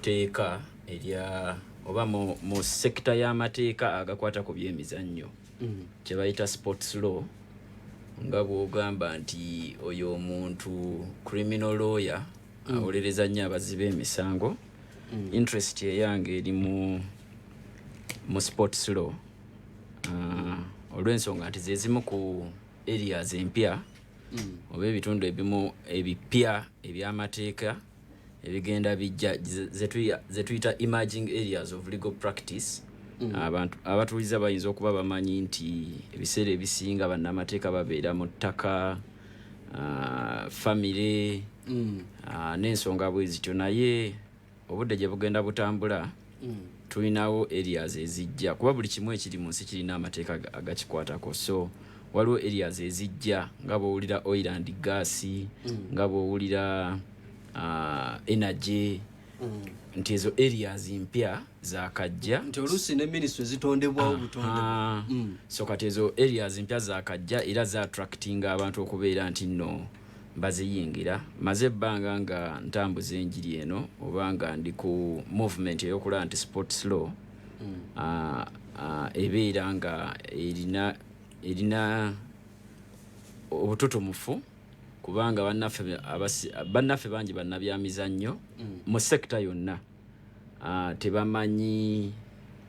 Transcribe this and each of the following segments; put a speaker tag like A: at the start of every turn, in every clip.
A: tteeka erya oba mu sekita y'amateeka agakwata ku byemizannyo kye bayita sports law nga bw'ogamba nti oyo omuntu criminal lawyer awolereza nnyo abazibe emisango interest eyange eri mu sports law olw'ensonga nti zezimu ku areas empya oba ebitundu ebimu ebipya eby'amateeka ebigenda bijja zetuyita emerging areas of legal practice. Abantu abatuliza bayinza okuba bamanyi nti ebiseera ebisinga bannamateeka babeera mu ttaka famire n'ensonga bwe zityo, naye obudde gye bugenda butambula tulinawo areas ezijja kuba buli kimu ekiri mu nsi kirina amateeka agakikwatako. So waliwo areas ezijja nga bw'owulira oil and gas nga bw'owulira energy nti ezo areas mpya zakajja
B: nti oluusi ne ministry zitondebwawo butondebwa.
A: So kati ezo areas mpya zakajja era za attracting abantu okubeera nti nno baziyingira. Maze ebbanga nga ntambuza enjiri eno oba nga ndi ku movement ey'okulaba nti sports law ebeera nga erina obututumufu kubanga bannaffe bangi bannabyamizannyo mu sekita yonna tebamanyi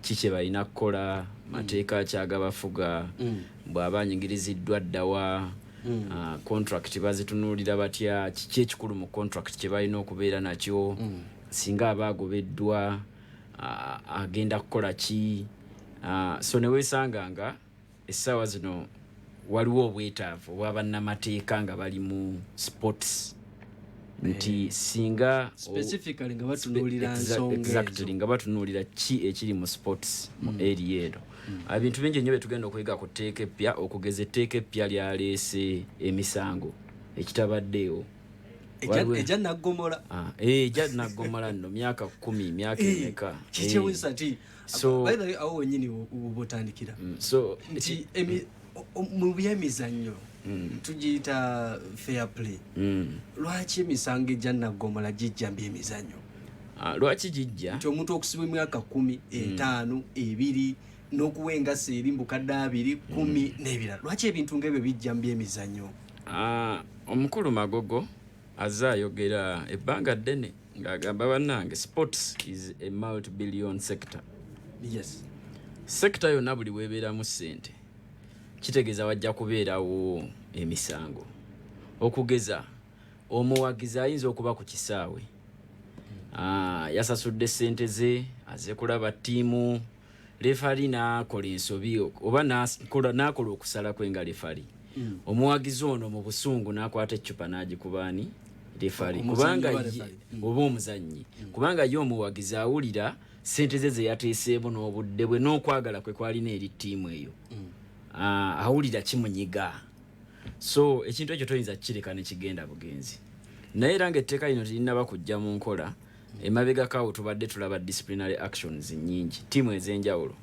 A: kiki balina kukola, mateeka kyagabafuga, bw'aba anyingiriziddwa ddawa, contract bazitunuulira batya, kiki ekikulu mu contract kye balina okubeera nakyo, singa aba agobeddwa agenda kukola ki. So ne weesanga nga essaawa zino waliwo obwetaavu obwa bannamateeka nga bali mu sports nti singa
B: specifically nga batunuulira nsonga
A: exactly nga batunuulira ki ekiri mu sports mu area eno. Ebintu bingi nnyo betugenda okuyiga ku tteeka eppya, okugeza etteeka eppya lyaleese emisango ekitabaddeewo
B: ejja naggomola
A: ejja naggomola nno myaka 10 myaka emeka
B: kikyewusa nti
A: so
B: by the way awo wenyini obotandikira
A: so
B: nti mu byemizannyo tugiyita fair play. Lwaki emisango ejja naggomola gijja byemizannyo?
A: Lwaki gijja
B: nti omuntu okusibwa emyaka 10 5 2 n'okuwenga seeri mbukadde 2 10 n'ebirala, lwaki ebintu ng'ebyo bijja byemizannyo?
A: Omukulu Magogo azze ayogera ebbanga ddene ng'agamba bannange sports is a multi-billion sector.
B: Yes,
A: sector yonna buli weebeeramu ssente kitegeeza wajja kubeerawo emisango. Okugeza omuwagizi ayinza okuba ku kisaawe yasasudde ssente ze azze kulaba ttiimu, refari n'akola ensobi oba n'akola okusala kwe nga refari, omuwagizi ono mu busungu n'akwata eccupa n'agikubaani refari kubanga oba omuzannyi kubanga ye omuwagizi awulira ssente ze ze yateeseemu n'obudde bwe n'okwagala kwe kwalina eri ttiimu eyo. Awulira kimunyiga. So ekintu ekyo toyinza kireka ne kigenda bugenzi. Naye era ng'etteeka lino telinaba kujja mu nkola, emabegakawo tubadde tulaba disciplinary actions nnyingi, ttiimu ez'enjawulo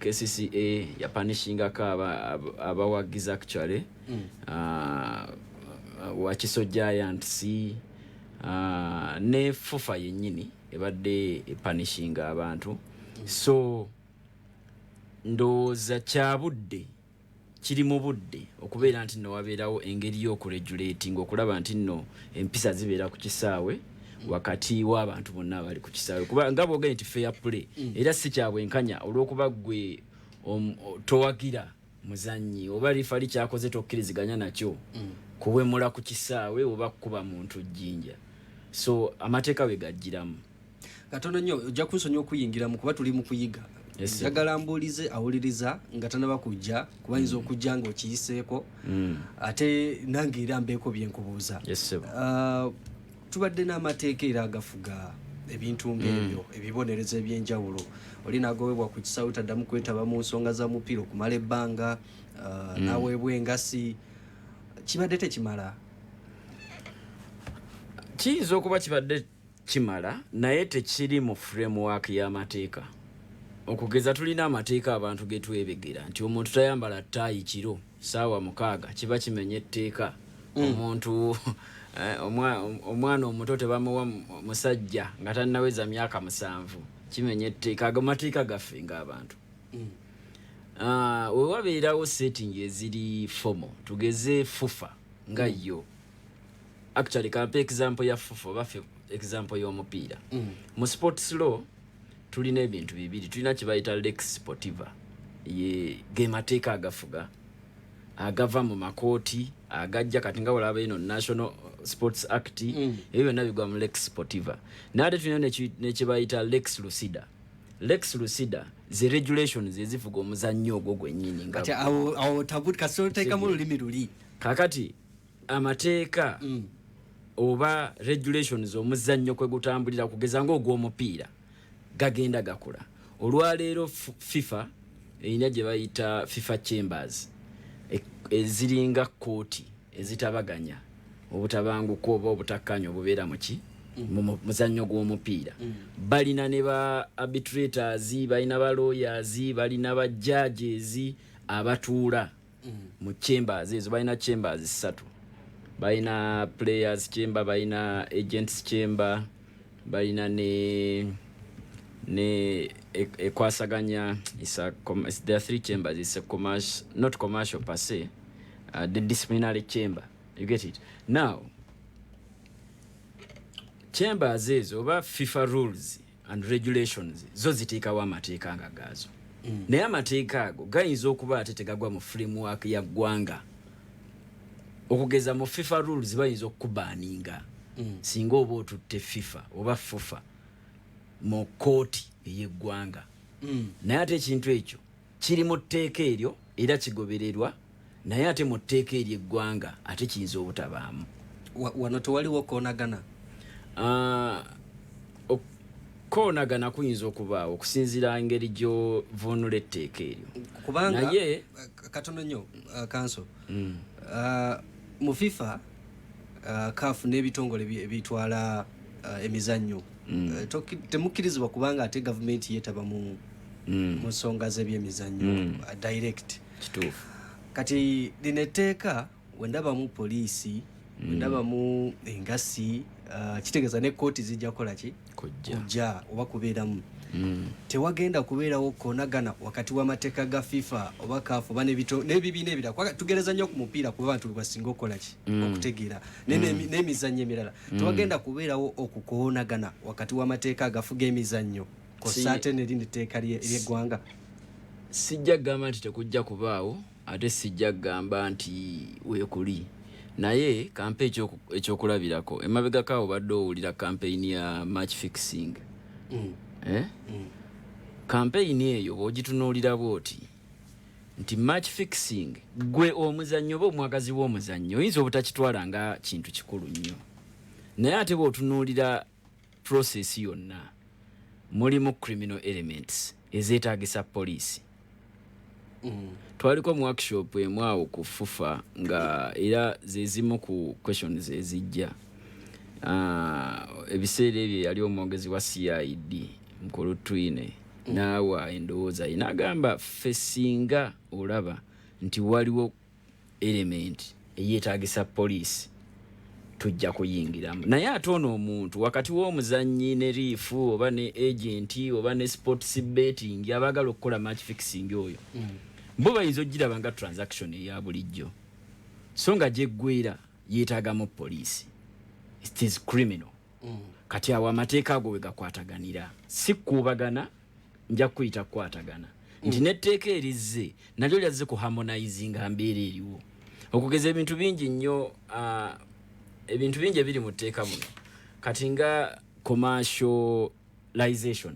A: KCCA yapanishingako abawagizi actually Wakiso Giants ne FUFA yennyini ebadde epanishinga abantu. So ndowooza kyabudde kiri mu budde okubeera nti nno wabeerawo engeri y'okuregulating okulaba nti nno empisa zibeera ku kisaawe wakati w'abantu bonna abali ku kisaawe kuba nga boogere nti fair play era si kyabwenkanya olw'okuba gwe towagira muzannyi oba lifali kyakoze tokkiriziganya nakyo kuwemula ku kisaawe oba kuba muntu jjinja. So amateeka we gajjiramu
B: katono nnyo ojja kunsonyiwa okuyingiramu kuba tuli mu kuyiga. Njagala mbuulize awuliriza nga tanaba kujja kuba ayinza okujja ng'okiyiseeko ate nange era mbeeko bye nkubuuza. Tubadde n'amateeka era agafuga ebintu ng'ebyo ebibonerezo eby'enjawulo. Oli n'agobebwa ku kisaawe taddamu kwetaba mu nsonga za mupiira okumala ebbanga n'aweebwa engasi. Kibadde tekimala?
A: Kiyinza okuba kibadde kimala naye tekiri mu framework y'amateeka. Okugeza tulina amateeka abantu getwebegera nti omuntu tayambala ttaayi kiro ssaawa 6 kiba kimenya etteeka. Omuntu omwana omuto tebamuwa musajja nga tannaweza myaka 7 kimenye etteeka amateeka gaffe ng'abantu. Wewabeerawo setting eziri formal tugeze fufa nga yo actually kampe example ya fufa oba example y'omupiira mu sports law tulina ebintu bibiri. Tulina kibayita lex sportiva ge mateeka agafuga agava mu makooti agajja kati nga walaba ino National Sports Act ebyo byonna bigwa mu lex sportiva. Naate tulina nekibayita lex lucida. Lex lucida ze regulations ezifuga omuzannyo ogwo gwennyini nga
B: kati awo tabuka soteeka mu lulimi luli
A: kakati amateeka oba regulations omuzannyo kwe gutambulira kugeza ng'ogw'omupiira gagenda gakola. Olwaleero FIFA erina gye bayita FIFA chambers eziringa kooti ezitabaganya obutabanguko oba obutakkanya obubeera mu muzannyo gw'omupiira. Balina ne ba arbitrators, balina ba lawyers, balina ba judges abatuula mu chambers ezo. Balina chambers 3. Balina players chamber, balina agents chamber, balina ne ekwasaganya. There are 3 chambers. It's a commercial, not commercial per se, the disciplinary chamber. You get it? Now, chambers ezo oba FIFA rules and regulations zo ziteekawo amateeka nga gaazo. Naye amateeka ago gayinza okuba ate tegagwa mu framework ya ggwanga. Okugeza mu FIFA rules bayinza okubaaninga singa oba otutte FIFA oba FUFA mu kooti ey'eggwanga. Naye ate ekintu ekyo kiri mu tteeka eryo era kigobererwa, naye ate mu tteeka ery'eggwanga ate kiyinza obutabaamu.
B: Wano tewaliwo koonagana.
A: Koonagana kuyinza okubaawo okusinziira engeri gy'ovunula etteeka eryo.
B: Kubanga naye katono nnyo Counsel. Mu FIFA CAF n'ebitongole ebitwala emizannyo temukkirizibwa kubanga ate gavumenti yeetaba mu nsonga z'ebyemizannyo direct.
A: Kituufu.
B: Kati lino etteeka wendabamu poliisi, wendabamu engasi, kitegeeza ne kooti zijja kukola ki? Kujja oba kubeeramu. Tewagenda kubeerawo koonagana wakati w'amateeka ga FIFA oba CAF oba n'ebibiina ebirala. Tugereza nnyo ku mupiira kuba abantu basinga okukola ki? Okutegeera. N'emizannyo emirala. Tewagenda kubeerawo okukoonagana wakati w'amateeka agafuga emizannyo kosaate n'erindi tteeka ly'eggwanga.
A: Sijja gamba nti tekujja kubaawo ate sijja gamba nti weekuli. Naye kampe ekyokulabirako emabega kaawo badde owulira campaign ya match fixing. Campaign eyo bw'ogitunuulira bw'oti nti match fixing gwe omuzannyo oba omwagazi w'omuzannyo oyinza obutakitwala nga kintu kikulu nnyo, naye ate bw'otunuulira process yonna mulimu criminal elements ezeetaagisa poliisi. Twaliko mu workshop emwawo ku FUFA nga era zezimu ku questions ezijja. Ebiseera ebyo yali omwogezi wa CID mukulu twine naawa endowooza ye n'agamba ffe singa olaba nti waliwo element eyeetaagisa poliisi tujja kuyingiramu. Naye ate ono omuntu wakati w'omuzannyi ne riifu oba ne agenti oba ne sports betting abaagala okukola match fixing oyo bo bayinza ogiraba nga transaction eya bulijjo, so nga gyeggwera yeetaagamu poliisi. It is criminal. Kati awo amateeka ago we gakwataganira si kuubagana, nja kuyita kukwatagana nti n'etteeka erizze nalyo lyazze ku harmonizinga mbeera eriwo. Okugeza ebintu bingi nnyo, ebintu bingi ebiri mu tteeka muno kati nga commercialization.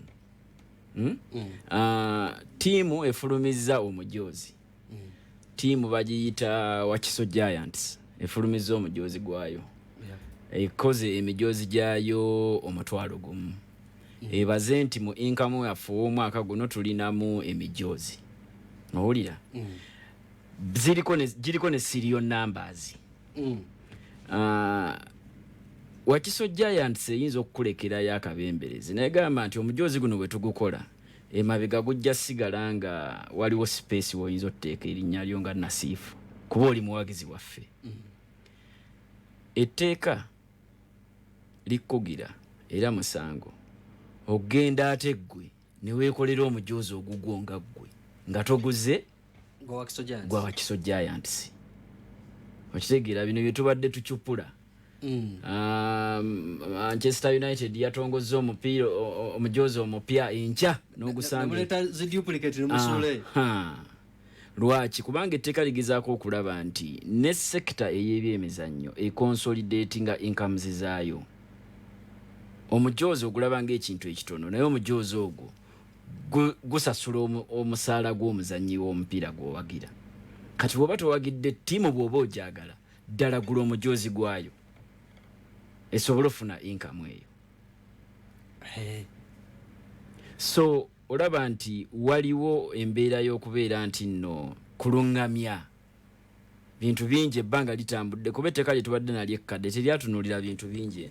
A: Tiimu efulumizza omujoozi. Tiimu bagiyita Wakiso Giants efulumizza omujoozi gwayo. Ekoze emijoozi gyayo 1,000. Ebaze nti mu income yaffe omwaka guno tulinamu emijoozi. Owulira? Giriko ne serial numbers. Wakiso Giants eyinza okukulekerayo akabemberezi negamba nti omujoozi guno bwe tugukola emabega gujja sigala nga waliwo space woyinza otteeka erinnya lyo nga Nasiifu kuba oli muwagizi waffe. etteeka likkugira era musango ogenda ate ggwe ne weekolera omujoozi ogugwo nga ggwe nga toguze gwa Wakiso Giants. Okitegeera bino bye tubadde tucupula. Manchester United yatongozza omupiira omujoozi omupya enkya n'ogusanga lwaki kubanga etteeka ligezaako okulaba nti ne sekita ey'ebyemizannyo ekonsolidatinga incomes zaayo. Omujoozi ogulaba ng'ekintu ekitono naye omujoozi ogwo gusasula omusaala gw'omuzannyi w'omupiira gw'owagira. Kati bw'oba towagidde ttiimu bw'oba ogyagala ddala gula omujoozi gwayo esobola ofuna income eyo. So olaba nti waliwo embeera y'okubeera nti nno kulungamya bintu bingi ebbanga litambudde kuba etteeka lye tubadde nalyo ekkadde teryatunuulira bintu bingi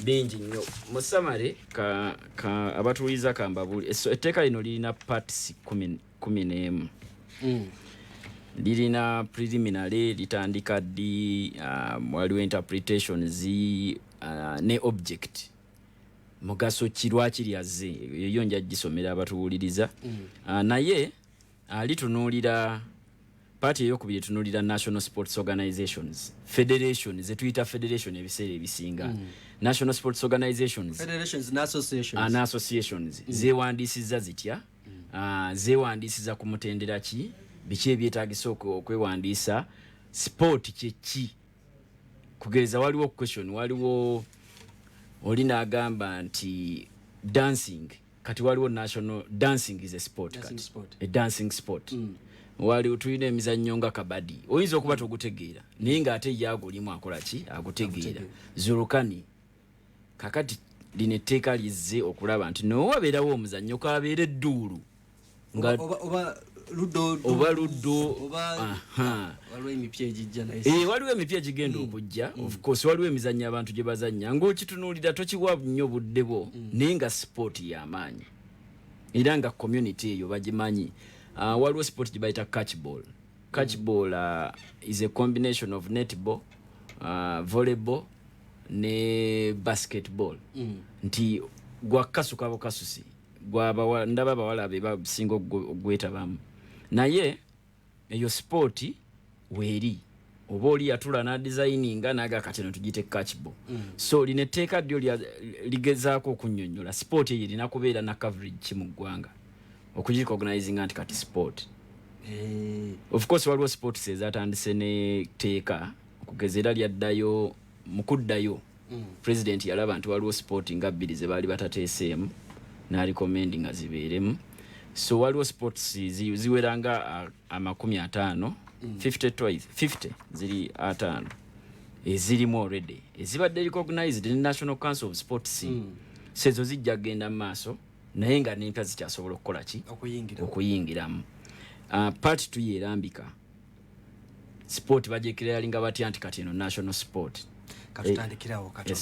A: bingi nnyo. Musamale abatuuliza kambabuli etteeka lino lirina parts 11. Lirina preliminary litandika ddi waliwo interpretations ne object mugaso kirwaki lyazze eyo nja gisomera abatuwuliriza. Naye litunuulira party eyokubiri etunuulira national sports organizations federation zetuyita federation ebiseera ebisinga. National sports organizations associations zeewandiisizza zitya zeewandiisiza ku mutendera ki biki ebyetaagisa okwewandiisa sport kyeki kugeza waliwo question waliwo oli n'agamba nti dancing kati waliwo national dancing is a sport kati a dancing sport. Waliwo tulina emizannyo nga kabadi oyinza okuba togutegeera naye ng'ate yagulimu akola ki agutegeera zulukani kakati lino etteeka lizze okulaba nti nowabeerawo omuzannyo kabeera edduulu oba luddo waliwo emipya egigenda okujja. Of course waliwo emizannyo abantu gye bazannya ng'okitunuulira tokiwa nnyo budde bwo naye nga sport y'amaanyi era nga community eyo bagimanyi. Waliwo sport gye bayita catchball. Catchball is a combination of netball, volleyball ne basketball. Nti gwa kasuka bukasusi gwa ndaba bawala be basinga ogwetabamu naye eyo sport weeri oba oli yatula na designinga naga kateno tugite catchball. So line etteeka ddyo ligezaako okunnyonnyola sport eyo erina kubeera na coverage ki mu ggwanga okugirecognizing anti kati sport. Of course waliwo sports ezatandise ne teeka okugeza era lyaddayo mu kuddayo president yalaba nti waliwo sport nga bbiri ze baali batateeseemu n'arecommending nga zibeeremu. So waliwo sports ziweranga 50 50 ziri 5 ezirimu already ezibadde recognized in National Council of Sports. Sezo zijja genda mu maaso naye nga n'empya zikyasobola okukola ki okuyingiramu. Part 2 yerambika sport bagyekerealinga batya nti kati eno national sport
B: katutandikirawo kato.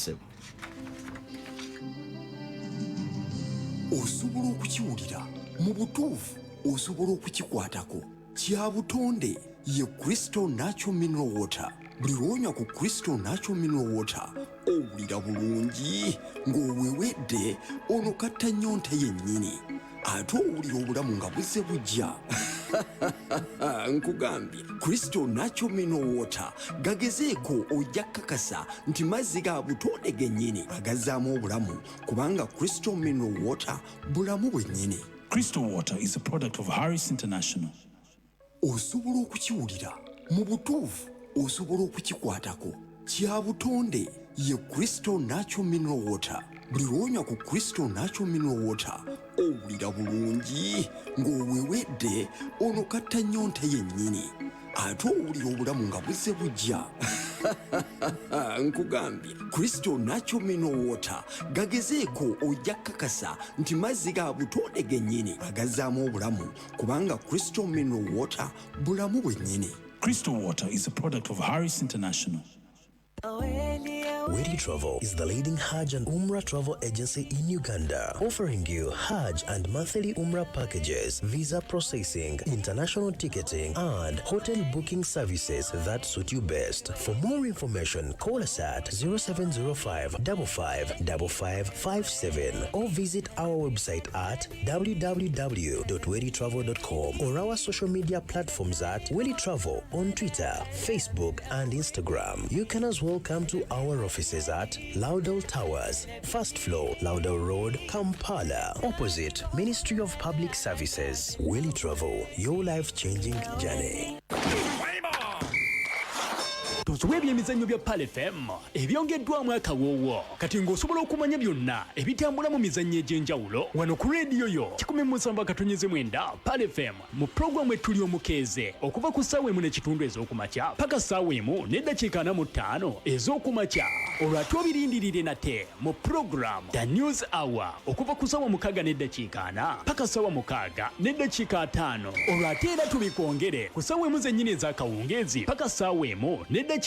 C: Osobola okukiwulira mu butuufu osobola okukikwatako kya butonde ye Crystal Natural Mineral Water. Buli lwonywa ku Crystal Natural Mineral Water owulira bulungi ng'owewedde ono katta nnyonta yennyini ate owulira obulamu nga buzze bujja. Nkugambye Crystal Natural Mineral Water gagezeeko ojja kakasa nti mazzi ga butonde gennyini agazzaamu obulamu kubanga Crystal Mineral Water bulamu bwennyini.
D: Crystal Water is a product of Harris International.
C: Osobola okukiwulira mu butuufu osobola okukikwatako kya butonde ye Crystal Natural Mineral Water. Buli lwonywa ku Crystal Natural Mineral Water owulira bulungi ng'owewedde ono katta nnyonta yennyini ate owulira obulamu nga buzze bujja. Nkugambye Crystal Natural Mineral Water gagezeeko ojja kakasa nti mazzi ga butonde gennyini agazzaamu obulamu kubanga Crystal Mineral Water bulamu bwennyini.
D: Crystal Water is a product of Harris International.
E: Wedi Travel is the leading Hajj and Umrah travel agency in Uganda, offering you Hajj and monthly Umrah packages, visa processing, international ticketing, and hotel booking services that suit you best. For more information, call us at 0705 555557 or visit our website at www.weditravel.com or our social media platforms at Wedi Travel on Twitter, Facebook, and Instagram. You can as well come to our offices at Laudel Towers, first floor, Laudel Road, Kampala, opposite Ministry of Public Services. Wedi Travel, your life-changing journey.
F: Tuzuwe ebyemizannyo bya Pal FM ebyongeddwamu akawoowo kati ng'osobola okumanya byonna ebitambula mu mizannyo egy'enjawulo wano ku rediyo yo 17.9 Pal FM mu pulogulaamu ettuli omukeeze okuva ku ssaawa 1:00 ez'okumakya paka ssaawa 1:45 ez'okumakya. Olwo ate obirindirire nate mu pulogulaamu The News Hour okuva ku ssaawa 6:40 paka ssaawa 6:05. Olwo ate era tubikwongere ku ssaawa 1 zennyini ez'akawungeezi paka ssaawa 1:10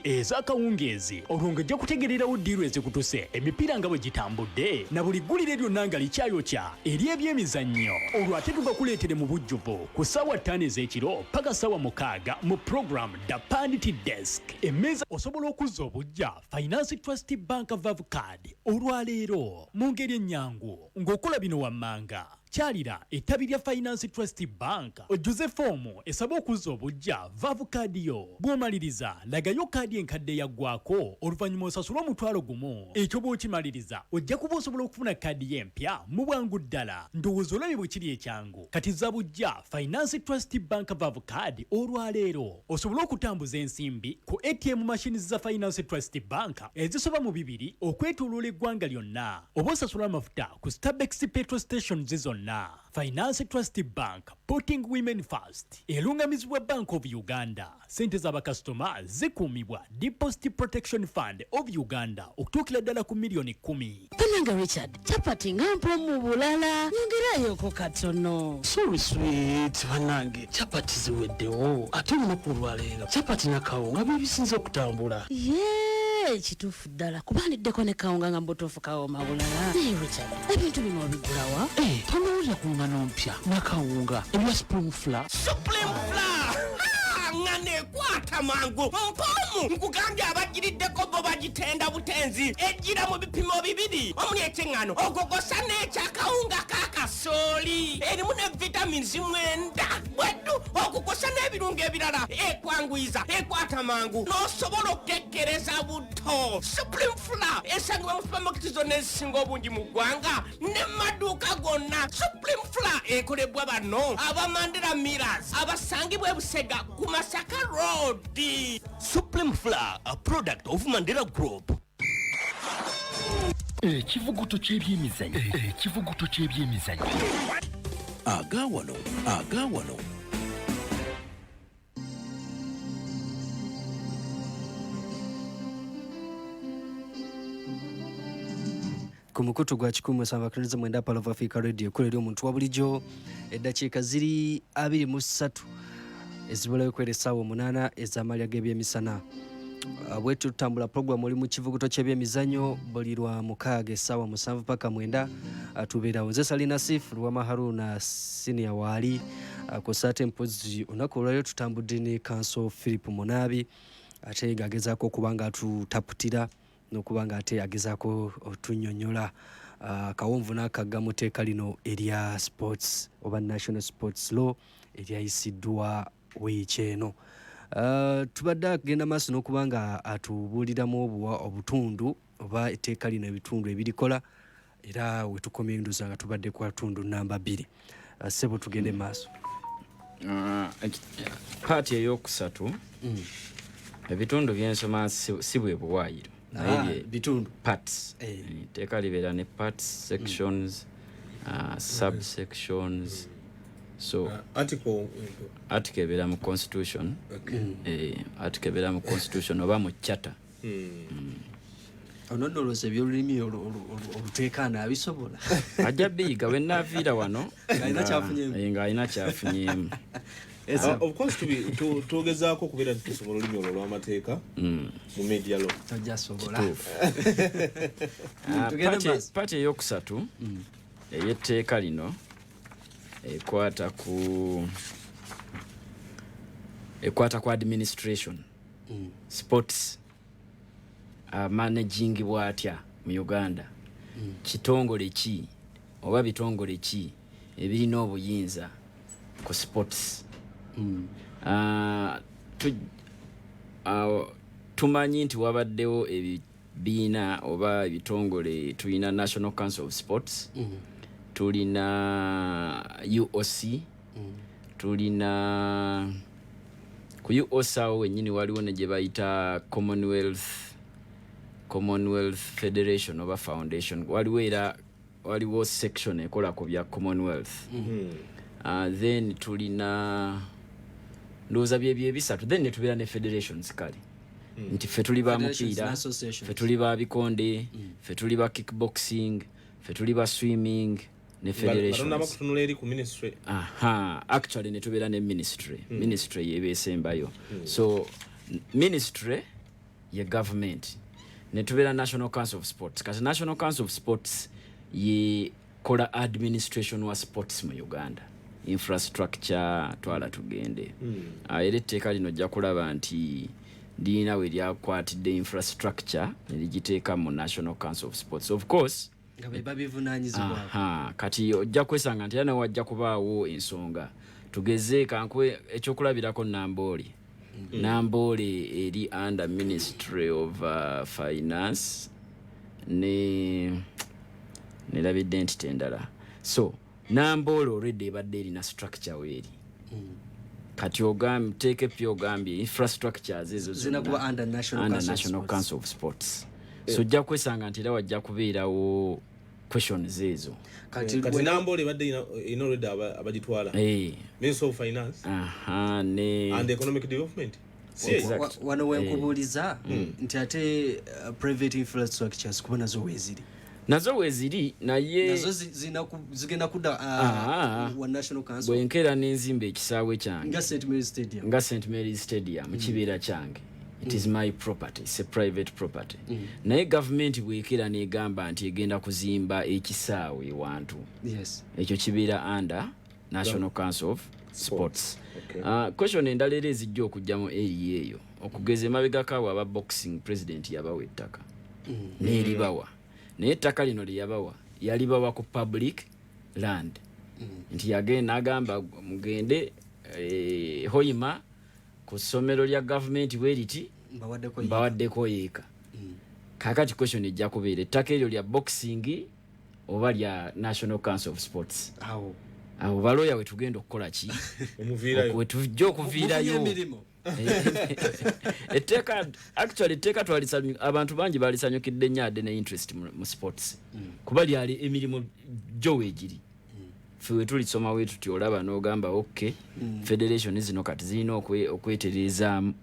F: ez'akawungeezi. Olwo ng'ojja kutegererawo ddiiru ezikutuse emipiira nga bwe gitambudde na buli ggulire lyonna nga likyayokya eri ebyemizannyo. Olwo ate tubakuleetere mu bujjuvu ku ssaawa 5 ez'ekiro paka ssaawa 6 mu program The Pandit Desk. Emmeeza osobola okuzza obujja Finance Trust Bank Vav Card olwaleero mu ngeri ennyangu ng'okola bino wammanga. Kyalira ettabi lya Finance Trust Bank ojjuze foomu esaba okuzza obujja Vav Card yo. Bw'omaliriza lagayo kaadi enkadde yaggwako oluvannyuma osasula omutwalo gumu. Ekyo bw'okimaliriza ojja kuba osobola okufuna kaadi y'empya mu bwangu ddala. Ndowooza olabye bwe kiri ekyangu. Kati zza bujja Finance Trust Bank Vav Card olwaleero osobola okutambuza ensimbi ku ATM machines za Finance Trust Bank ezisoba mu 2 okwetooloola eggwanga lyonna. Oba osasula amafuta ku Starbex petrol stations zonna. Finance Trust Bank, putting women first. Elungamizibwa Bank of Uganda. Sente z'abakasitoma zikuumibwa Deposit Protection Fund of Uganda okutuukira ddala ku milioni 10.
G: Pananga Richard, chapati ngampo mu bulala. Nyongerayo ko katono.
H: Sorry sweet, banange. Chapati ziweddewo. Ate olunaku olwaleero. Chapati na kawunga bibisinze okutambula.
G: Kituufu ddala kubandiddeko ne kawunga nga mbutuufu kawoma bulala. Richard, ebintu bino obigulawa?
H: Tonowulira ku ngano mpya na kawunga ebya Supreme Flour.
I: Supreme Flour! Ngane kwata mangu mpomu nkugambye abagiriddeko bo bagitenda butenzi ejjira mu bipimo 2 omuli ekyengano ogogosa n'ekyakawunga kakasooli erimu ne vitamins 9 bwetu okugosa n'ebirungo ebirala ekwanguyiza ekwata mangu n'osobola okukekkereza buto. Supreme Flour esangibwa mu supermarket zonna ezisinga obungi mu ggwanga ne maduuka gonna. Supreme Flour ekolebwa bano abamandera Millers abasangibwa e Busega ku Masaka Road.
J: Supreme Flour, a product of Mandela Group.
K: Ekivuguto ky'ebyemizannyo.
J: Agawano.
B: Ku mukutu gwa 17 Palo of Africa Radio kulera omuntu wa bulijjo eddakiika ziri 23 ezibulayo kwera essaawa 8 ez'amalya g'ebyemisana. Bwetu tutambula program oli mu kivuguto ky'ebyemizannyo buli lwa 6 essaawa 7 paka 9 tubeerawo. Nze Salina Sif Lwama Haruna senior waali ku saate mpozi olunaku olwaleero tutambudde ne Counsel Phillip Munaabi ate agezaako okuba nga tutaputira n'okuba nga ate agezaako otunnyonnyola kawonvu n'akagga mu tteeka lino erya sports oba national sports law eryayisiddwa wiiki eno. Tubadde agenda maaso n'okuba nga atubuuliramu obutundu oba etteeka lino ebitundu ebirikola era we tukomye nduza nga tubadde ku katundu namba 2. Sebo tugende maaso.
A: Paati ey'okusatu ebitundu by'ensoma si bwe buwaayiro naye
B: bitundu
A: parts. Etteeka libeera ne parts, sections, subsections. So article ebeera mu constitution. Article ebeera mu constitution oba mu charter.
B: Onodoloza ebyolulimi oluteekaana abisobola.
A: Ajja biyiga we naaviira wano
B: ng'alina kyafunyeemu.
A: Ng'alina kyafunyeemu.
L: Of course tugezaako kubeera tusoma olulimi olwo olw'amateeka mu media law.
A: Pati eyokusatu ey'etteeka lino ekwata ku administration sports managing bwatya mu Uganda kitongole ki oba bitongole ki ebirina obuyinza ku sports. Tumanyi nti wabaddewo ebibiina oba ebitongole, tulina National Council of Sports, tulina UOC, tulina ku UOC awo wennyini waliwo ne gye bayita Commonwealth Federation oba Foundation, waliwo section ekola ku bya Commonwealth. Then tulina ndowooza byebyo ebisatu, then ne tubeera ne federations kale nti ffe tuli ba mupiira, ffe tuli ba bikonde, ffe tuli ba kickboxing, ffe tuli ba swimming ne federations. Actually ne tubeera ne ministry yebeesembayo. So ministry ye government, ne tubeera National Council of Sports. Kati National Council of Sports ye kola administration wa sports mu Uganda. Infrastructure twala tugende. Era etteeka lino ojja kulaba nti lirina we lyakwatidde infrastructure ne ligiteeka mu National Council of Sports. Of course kati ojja kwesanga nti era nawe wajja kubaawo ensonga. Tugeze kankwe ekyokulabirako Namboole. Namboole eri under Ministry of Finance ne labidde entity endala. So Namboole already ebadde erina structure weeri. Kati teeke pyo ogambye infrastructures ezo
B: zinakuba under
A: National Council of Sports. So ojja kwesanga nti era wajja kubeerawo questions ezo.
L: Kati Namboole ebadde ina already abagitwala. Ministry of Finance and Economic Development.
B: Wano wenkubuuliza nti ate private infrastructures kuba nazo weeziri naye nazo zigenda kudda wa National Council.
A: Bwenkera n'enzimba ekisaawe kyange
B: nga
A: St. Mary's Stadium kibeera kyange. It is my property, it's a private property. Naye government bwekera n'egamba nti egenda kuzimba ekisaawe wantu. Ekyo kibeera under National Council of Sports. Question endala era ezijja okujjamu eri eyo okugeza emabegakaawo aba boxing president yabawa ettaka n'eribawa. Naye ettaka lino lyeyabawa yalibawa ku public land. Nti yagenda agamba mugende Hoima ku ssomero lya gavumenti bweriti mbawaddeko yeeka. Kakati question ejja kubeera ettaka eryo lya boxing oba lya National Council of Sports. Awo balooya we tugenda okukola ki? Wetujja okuviirayo. Etteeka twalisanyukidde, abantu bangi balisanyukidde nnyo adde ne interest mu sports. Kuba lyali emirimu gyo weegiri. Ffe we tulisoma we tuti olaba n'ogamba okay, federation zino kati zirina okwetereezaamu.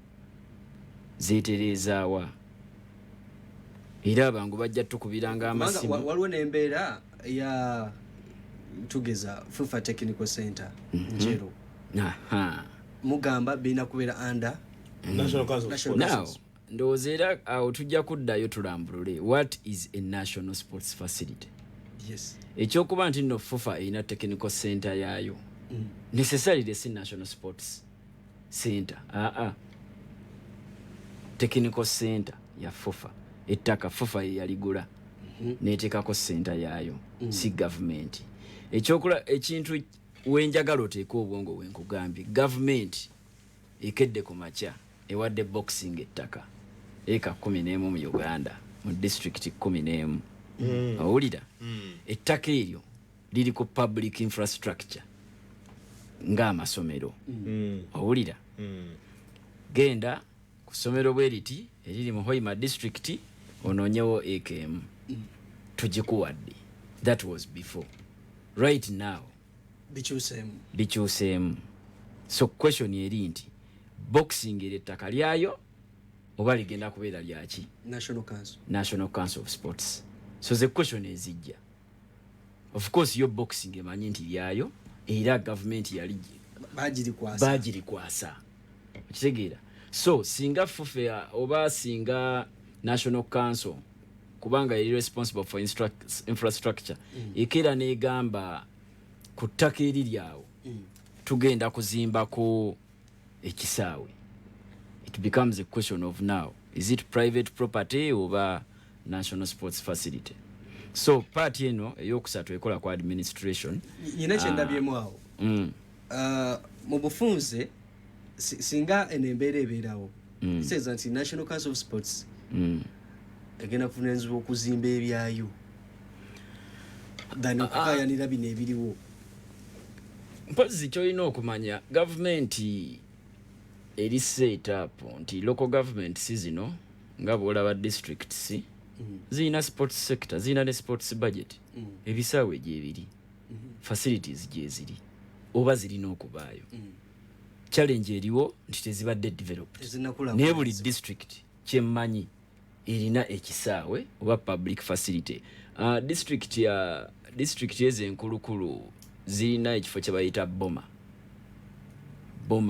A: Zeetereezaawa. Era abangu bajja tukubiranga amasimu.
B: Waliwo n'embeera ya tugeza FIFA Technical Center Njero. Mugamba bina kubeera under
L: National Council of Sports.
A: Now, ndowooza era awo tujja kuddayo tulambulule what is a national sports facility. Ekyokuba nti nno FIFA erina technical center yaayo. Necessarily si national sports center. Technical center ya FIFA. Ettaka FIFA yaligula n'eteekako center yaayo. Si government. Ekintu wenjagala oteeka obwongo wenkugambye government ekedde ku makya ewadde boxing ettaka eka 11 mu Uganda mu district 11. Owulira ettaka eryo liri ku public infrastructure ng'amasomero. Owulira genda ku ssomero bweriti eriri mu Hoima district onoonyewo AKM tugikuwadde. That was before. Right now bikyuseemu. So question eri nti boxing ettaka lyayo oba ligenda kubeera lyaki? National Council of Sports. So the question ezijja. Of course yo boxing emanyi nti lyayo era government yali bagirikwasa kitegeera. So singa FUFA oba singa National Council kubanga eri responsible for infrastructure ekera negamba ku ttaka eriri awo tugenda kuzimbako ekisaawe, it becomes a question of now, is it private property oba national sports facility? So part eno eyokusatu ekola ku administration
B: nyina kyendabyemu awo mu bufunze singa enembeera ebeerawo says nti National Council of Sports egenda kufunenzibwa okuzimba ebyayo dani okukayanira bino ebiriwo.
A: Mpozi kyolina okumanya gavumenti eri set up nti local government si zino nga bwolaba districts zina sports sector, zina ne sports budget, ebisaawe gyebiri, facilities gyeziri oba zirina okubaayo. Challenge eriwo nti tezibadde developed. Naye buli district kyemmanyi erina ekisaawe oba public facility. District ezenkulukulu zirina ekifo kye bayita Boma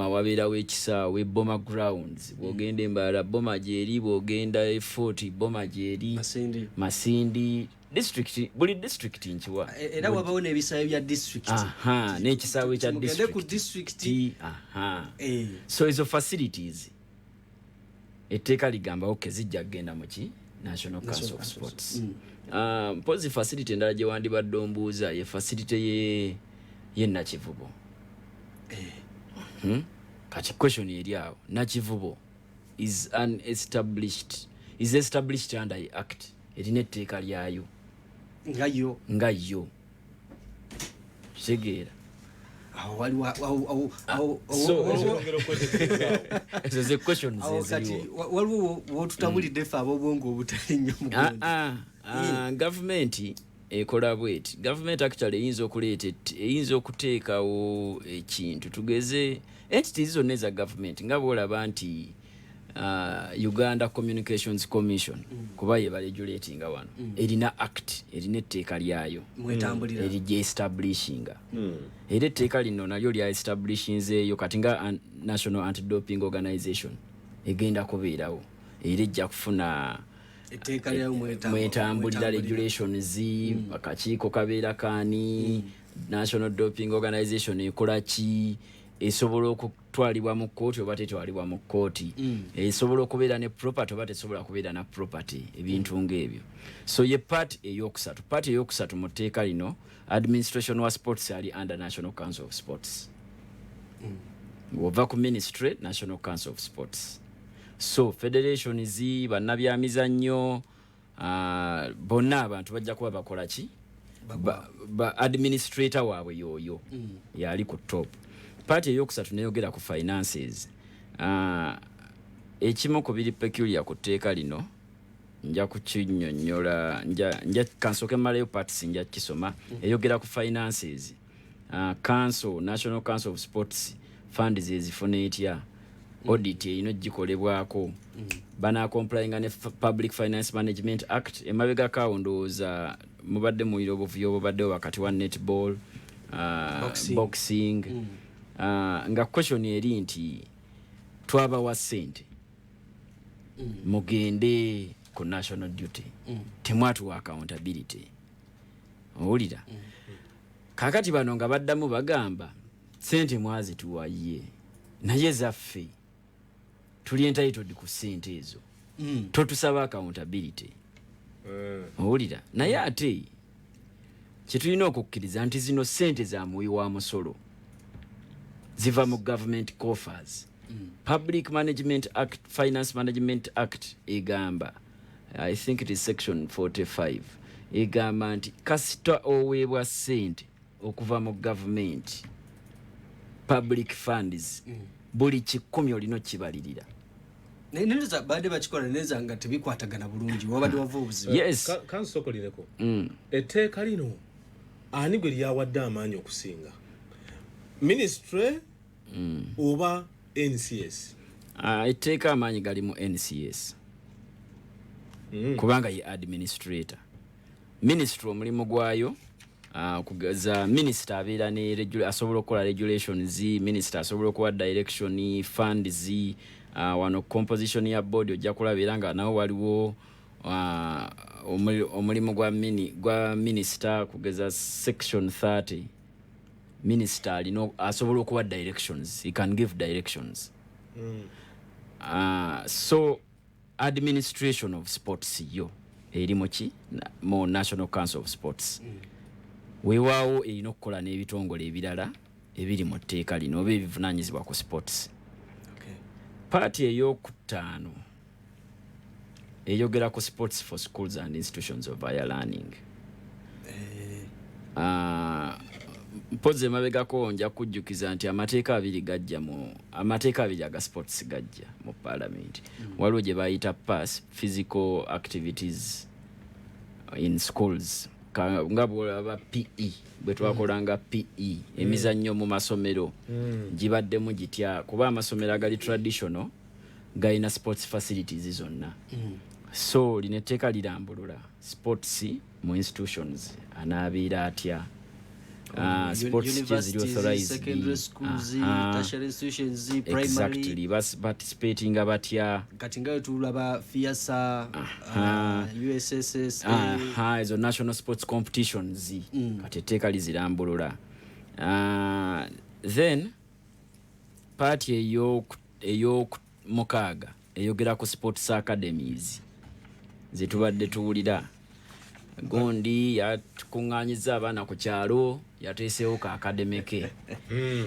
A: wabeerawo ekisaawe, Boma grounds. Bwogenda Embaala Boma gyeri, bwogenda Fort Boma gyeri, Masindi. Buli district nkiwa.
B: Era wabawo n'ebisaawe bya district.
A: N'ekisaawe kya district. So ezo facilities etteeka ligamba okay zijja kgenda mu ki National Council of Sports. Mpozi facility endala gye wandibadde ombuuza ye facility ye Nakivubo. Kati question eri awo, Nakivubo is established under the act, erina etteeka lyayo ngayo kitegeera.
B: Waliwo wotutambulidde ffe ab'obwongo obutali nnyo mu
A: gavumenti ekola bweti. Gavumenti actually eyinza okuteekawo ekintu tugeze entities zonna eza gavumenti nga bwolaba nti Uganda Communications Commission kuba ye baregulatinga wano erina act, erina etteeka lyayo eri gye-establishinga. Era etteeka lino nalyo lya-establishinzeeyo kati nga National Anti-Doping Organization egenda kubeerawo era ejja kufuna mwetambulira regulations, akakiiko kabeera kaani, National Doping Organization ekola ki, esobola okutwalibwa mu kkooti oba tetwalibwa mu kkooti, esobola okubeera ne property oba tesobola kubeera na property, ebintu ng'ebyo. So ye part eyokusatu mu tteeka lino, administration wa sports ali under National Council of Sports. Ova ku ministry, National Council of Sports. So federations bannabyamizannyo bonna abantu bajja kuba bakola ki ba administrator waabwe yoyo yali ku top. Part eyokusatu neyogera ku finances. Ekimu ku biri peculiar ku tteeka lino nja kukinnyonnyola, nja kansoke mmalayo parts nja kisoma eyogera ku finances. Council, National Council of Sports funds ezifuna etya, audit erina gikolebwako, bana complying ne Public Finance Management Act. Emabega kawo ndowooza mubadde muwira obuvuyo obubaddewo wakati wa netball, boxing. Nga question eri nti twabawa ssente mugende ku national duty, temwatuwa accountability. Owulira? Kakati bano nga baddamu bagamba ssente mwazituwaye naye zaffe tuli entitled ku ssente ezo, totusaba accountability. Owulira? Naye ate kyetulina okukkiriza nti zino ssente za muwi wa musolo ziva mu government coffers. Public Management Act, Finance Management Act egamba, I think it is section 45, egamba nti kasita oweebwa ssente okuva mu government public funds buli 10 olina kibalirira.
B: Neneza bade bakikola neza nga tebikwatagana bulungi wabadde wava obuzibu.
A: Yes.
L: Kansokolireko. Etteeka lino ani gwe lyawadde amaanyi okusinga? Ministry oba NCS?
A: Etteeka amaanyi gali mu NCS. Kubanga ye administrator. Ministry omulimu gwayo kugeza minister abeera ne asobola okukola regulations, minister asobola okuwa direction, funds, wano composition ya board ojja kulabira nga nawo waliwo omulimu gwa minister kugeza section 30 minister alina asobola okuwa directions, he can give directions. So administration of sports yo eri mu National Council of Sports. Weewaawo erina okukola n'ebitongole ebirala ebiri mu tteeka lino oba ebivunaanyizibwa ku sports. Paati ey'okutaano eyogera ku sports for schools and institutions of higher learning. Mpoze mabegako nja kujjukiza nti amateeka abiri aga sports gajja mu parliament. Waliwo gye bayita PASS, physical activities in schools, nga bwolaba PE bwe twakolanga PE emizannyo mu masomero gibaddemu gitya kuba amasomero agali traditional galina sports facilities zonna. So lino etteeka lirambulula sports mu institutions anaabeera atya. Sports
B: universities, secondary schools, tertiary institutions, primary.
A: Exactly. Participating batya.
B: Kati nga tulaba FIASA, USSS,
A: ezo national sports competitions. Kati etteeka lizirambulula. Then party eyo mukaaga eyogera ku sports academies zetubadde tuwulira. Gondi yatukunganyiza abaana ku kyalo yateesewo ka academic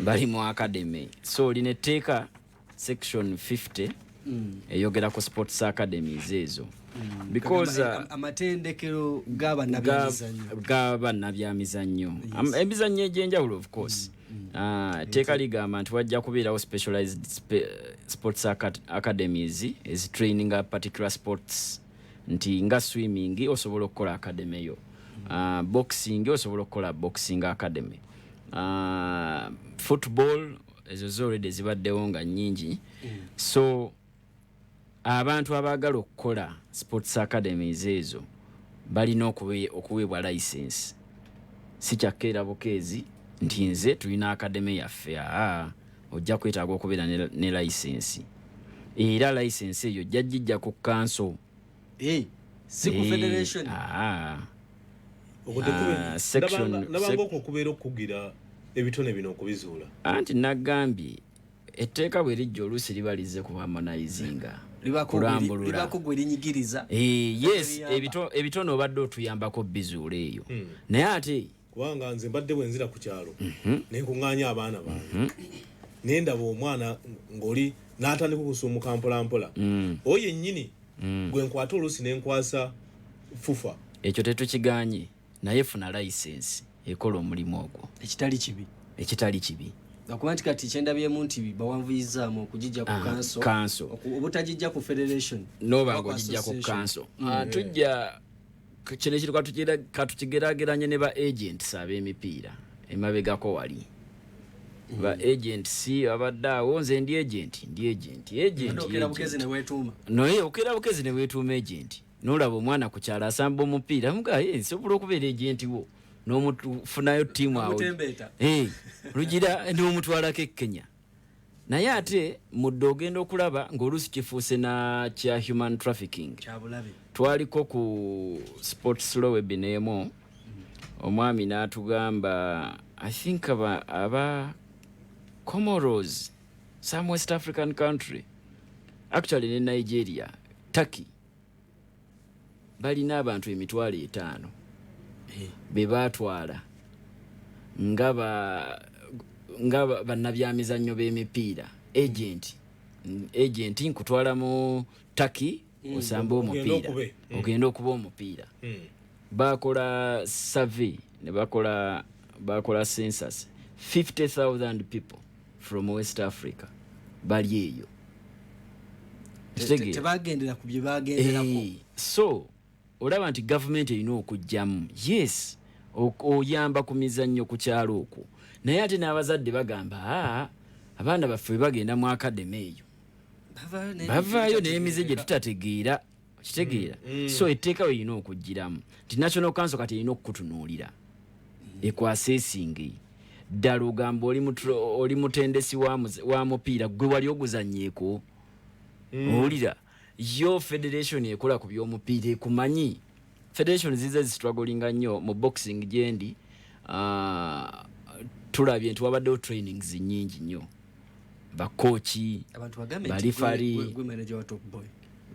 A: bali mu academy. So lino etteeka section 50 eyogera ku sports academies ezo because
B: amatendekero
A: g'abaana byamizannyo emizannyo egy'enjawulo of course. Etteeka ligamba nti wajja kubeerawo specialized sports academies is training a particular sports. Nti nga swimming osobola okukola academy yo, boxing osobola okukola boxing academy, football ezo already zibaddewo nga nnyingi. So abantu abaagala okukola sports academies ezo balina okuweebwa license. Si kyakkeera bukeezi nti nze tulina academy yaffe, ojja kwetaaga okubeera ne license, era license eyo jjajja ku council.
B: Si ku federation.
A: Section
L: nabanga okubeera okugira ebitone bino okubizuula.
A: Anti nagambye etteeka bwe lijja oluusi libalize ku harmonizinga kulambulula
B: libako gwe linyigiriza.
A: Yes, ebitone obadde otuyambako bizuula eyo. Naye ate
L: kubanga nze mbadde bwenzira ku kyalo ne nkuŋŋaanya abaana bange ne ndaba omwana ng'oli n'atandika okusumuka mpolampola oyo yennyini gwe nkwata oluusi ne nkwasa fufa.
A: Ekyo tetukiganye naye funa license ekola omulimu ogwo ekitali kibi.
B: Okuba nti kati kyendabyemu nti bawanvuyizaamu okugijja ku council obutagijja ku federation
A: noba ng'ogijja ku council. Tujja kino ekiri katukigeraageranye ne ba agents ab'emipiira emabegako wali. Ba agents abadde awo nze ndi agent
B: okera bukezi
A: ne weetuuma agent. N'olaba omwana ku kyalo asamba omupiira mugaye nsobola okubeera agent wo n'omufunayo ttiimu awo lugira n'omutwalako e Kenya. Naye ate mudde ogenda okulaba ng'oluusi kifuuse na kya human trafficking. Twaliko ku sports law webineemu omwami n'atugamba I think aba Comoros, some West African country, actually in Nigeria, Turkey, balina abantu emitwalo 5 be baatwala nga bannabyamizannyo b'emipiira. Agent nkutwala mu Turkey osamba omupiira ogenda okuba omupiira. Bakola survey ne bakola census 50,000 people from West Africa bali eyo.
B: Tebagendera ku bye bagenderako.
A: So olaba nti government erina okujjamu. Yes, oyamba ku mizannyo ku kyalo okwo. Naye ate n'abazadde bagamba abaana baffe bagenda mu academy eyo bavaayo n'emize gye tutategeera kitegeera. So etteeka we erina okugiramu nti National Council kati erina okukutunuulira ekwasesing ddala ogamba oli mutendesi wa mupiira gwe wali oguzanyeeko owulira yo federation ekola ku by'omupiira ekumanyi federation zize zistrugglinga nnyo mu boxing gyendi tulabye nti wabaddewo trainings nnyingi nnyo bakochi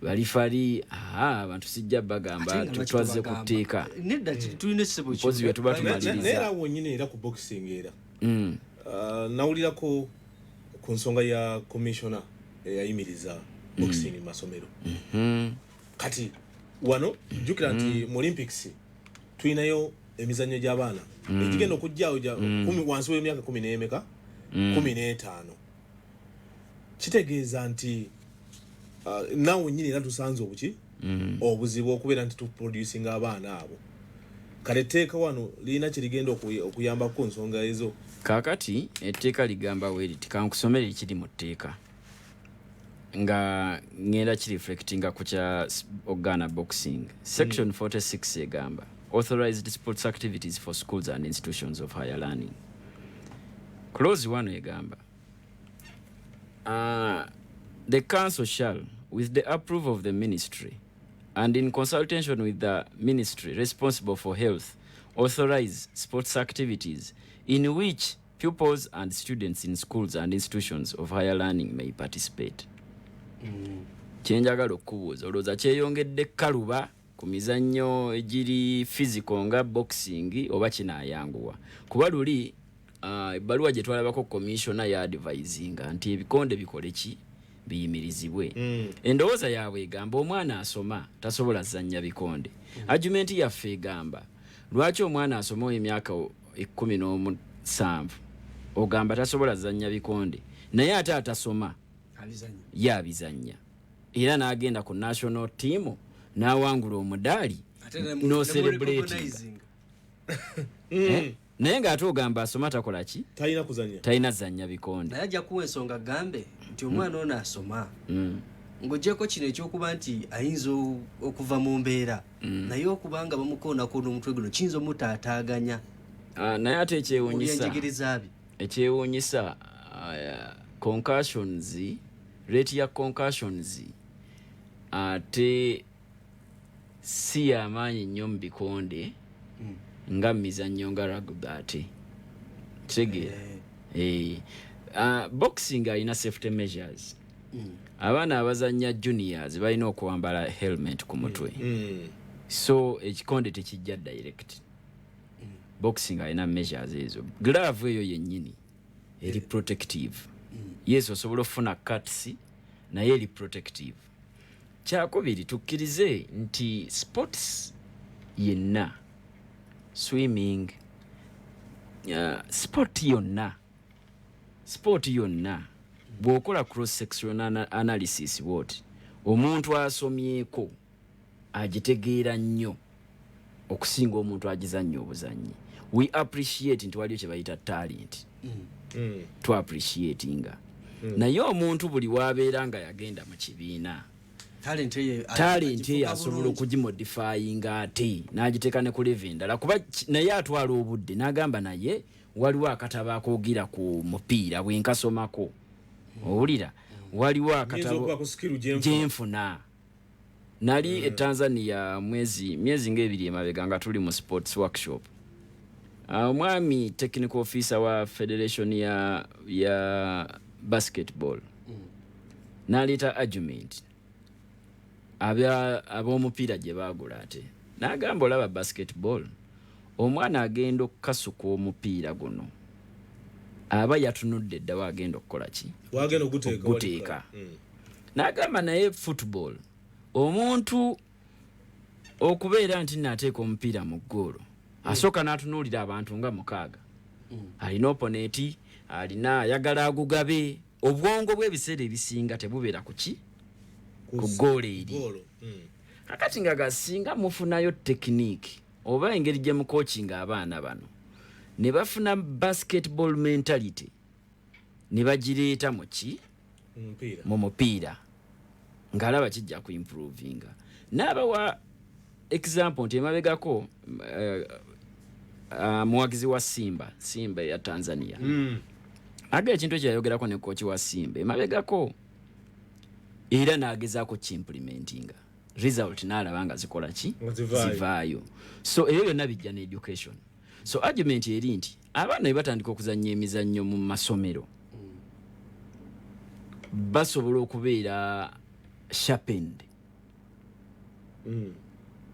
A: balifari abantu sijja bagamba tutwaze kuteeka pozi bye tuba tumaliriza
L: nera wonyine era ku boxing era nawulirako ku nsonga ya commissioner eyayimiriza boxing masomero kati wano jukira nti mu Olympics tuyinayo emizannyo gy'abaana ekigenda okujjaawo wansi w'emyaka 15 kitegeeza nti nawe nyini era tusanze obuki obuzibu okubeera nti tuproducing abaana abo kale tteeka wano lirina kirigenda okuyamba ku nsonga ezo
A: kaakati etteeka ligamba weriti kankusomere ekiri mu tteeka nga ngenda kireflectinga ku kya Uganda boxing section 46 egamba authorized sports activities for schools and institutions of higher learning clause 1 egamba the council shall with the approval of the ministry and in consultation with the ministry responsible for health authorize sports activities in which pupils and students in schools and institutions of higher learning may participate. Kyenjagala okubuuza olowooza kyeyongedde kaluba ku mizannyo egiri physical nga boxing oba kinaayanguwa kuba luli ebbaluwa gye twalabako commissioner ya advisinga nti ebikonde bikole ki biyimirizibwe endowooza yaabwe egamba omwana asoma tasobola zannya bikonde argument yaffe egamba lwaki omwana asoma emyaka 17 ogamba tasobola zannya bikonde naye ate atasoma yabizannya era n'agenda ku national team n'awangula omudaali no celebrating naye ng'ate ogamba asoma takola ki talina zannya bikonde
B: naye ajja kuwa ensonga gambe nti omwana ono asoma ng'oggyeko kino ekyokuba nti ayinza okuva mu mbeera naye okubanga bamukoonako n'omutwe guno kiyinza omutaataaganya
A: naye ate ekyewuunyisa concussions rate ya concussions ate si y'amaanyi nnyo mu bikonde nga mizannyo nga rugby ate kitegeera boxing alina safety measures abaana abazannya juniors balina okwambala helmet ku mutwe so ekikonde tekijja direct boxing alina measures ezo glove eyo yennyini eri protective yes osobola okufuna cuts naye eri protective kyakubiri tukkirize nti sports yenna swimming sport yonna bw'okola cross sectional analysis what omuntu asomyeko agitegeera nnyo okusinga omuntu agizannya obuzannyi we appreciate nti waliyo kye bayita talent to appreciatinga naye omuntu buli wabeera nga yagenda mu kibiina talent ye asobola okugimodifyinga ate n'agiteeka ne ku level endala kuba naye atwala obudde n'agamba naye waliwo akatabo akoogira ku mupiira bwe nkasomako owulira waliwo akatabo gyenfuna nali Tanzania myezi ng'ebiri emabega nga tuli mu sports workshop omwami technical officer wa federation ya basketball n'aleeta argument ab'omupiira gye baagula ate n'agamba olaba basketball omwana agenda okukasuka omupiira guno aba yatunudde dda waagenda okukola ki okuguteeka n'agamba naye football omuntu okubeera nti naateeka omupiira mu ggoolo asooka n'atunuulira abantu nga 6 alina opponent alina ayagala agugabe obwongo bw'ebiseera ebisinga tebubeera ku ki ku ggoolo eri kakati nga gasinga mufunayo technique oba engeri gye mu coaching abaana bano ne bafuna basketball mentality ne bagireeta mu ki mu mupiira ng'alaba kijja ku improvinga n'abawa example nti emabegako muwagizi wa Simba ya Tanzania. Aga ekintu ekyayogerako ne coach wa Simba emabegako era nagezaako kimplementinga result n'alaba zikola ki zivaayo. So eyo yonna bijja ne education. So argument eri nti abaana bwe batandika okuzannya emizannyo mu masomero basobola okubeera sharpened.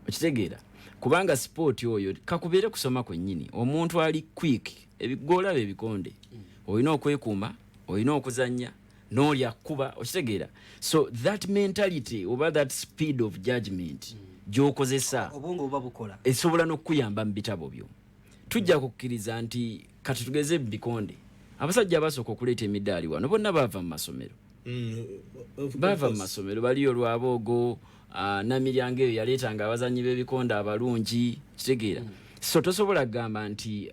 A: Okitegeera kubanga sport oyo kakubeere kusoma kwennyini omuntu ali quick ebigoola bebikonde olina okwekuuma olina okuzannya n'olya kuba okitegeera. So that mentality oba that speed of judgment gy'okozesa
B: obongo oba bukola
A: esobola n'okuyamba mu bitabo byo. Tujja kukkiriza nti kati tugeze bikonde abasajja abasooka okuleeta emidaali wano bonna baava mu masomero. Bava mu masomero baliyo lwaboogo namiryango eyo yaleetanga abazanyi b'ebikonde abalungi kitegeera. So tosobola kugamba nti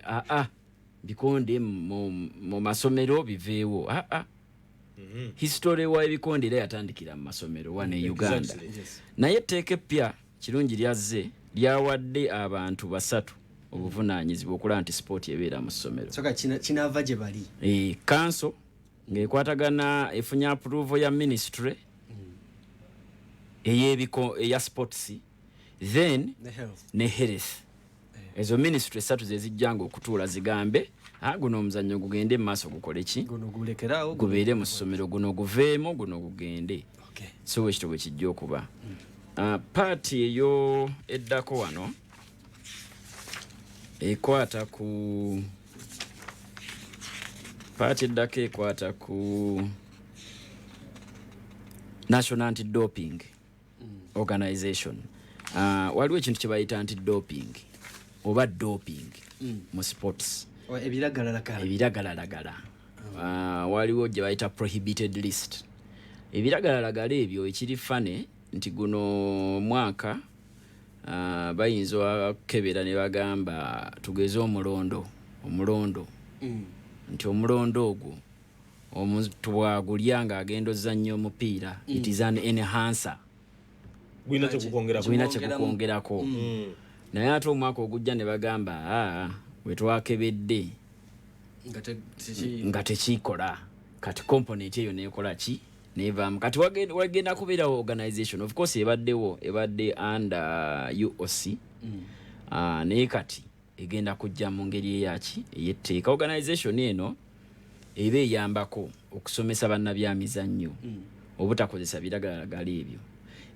A: bikonde mu masomero biveewo. History wa ebikonde era yatandikira mu masomero wane Uganda. Naye etteeka eppya kirungi lyazze lyawadde abantu basatu obuvunaanyizibwa okulaba nti sport ebeera mu ssomero.
B: So kinaava gye bali.
A: Counsel ng'ekwatagana efunya approval ya ministry eya sports then ne health. Ezo ministry esatu ze zijjanga okutuula zigambe guno omuzannyo gugende mu maaso gukole ki gubeere mu ssomero guno guveemu guno gugende. So ekito bwe kijja okuba paati eyo eddako wano ekwata ku paati eddako ekwata ku National Anti-Doping Organization. Waliwo ekintu kye bayita anti-doping oba doping mu sports. Ebiragalalagala. Waliwo gye bayita prohibited list. Ebiragalalagala ebyo ekiri fane nti guno mwaka bayinza okukebera ne bagamba tugeze omulondo nti omulondo ogwo omuntu bwagulya ng'agenda ozannya omupiira it is an enhancer.
L: Gwina
A: kyekukwongerako. Naye ate omwaka ogujja ne bagamba wetwakebedde nga tekikola kati component eyo nekola ki nevaamu. Kati wagenda kubeera organization of course ebadde under UOC naye kati egenda kujja mu ngeri eyaki eyetteeka. Organization eno eba eyambako okusomesa bannabyamizannyo obutakozesa biragalalagala ebyo.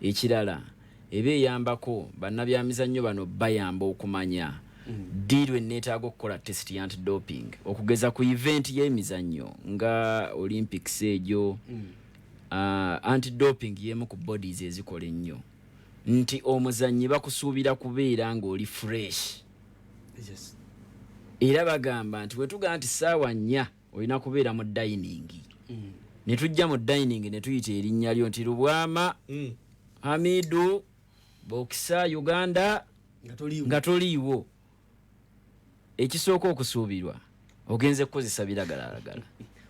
A: Ekirala eba eyambako bannabyamizannyo bano bayamba okumanya diri wenneetaaga okukola test ya anti-doping okugeza ku event y'emizannyo nga Olympics egyo. Anti-doping yemu ku bodies ezikola ennyo nti omuzannyi bakusuubira kubeera ng'oli fresh. Era bagamba nti wetugaa nti ssaawa 4 olina kubeera mu dining. Ne tujja mu dining ne tuyita erinnya lyo nti Lubwama Hamidu Bokisa Uganda nga toliiwo. Ekisooka okusuubirwa ogenze kukozesa biragalalagala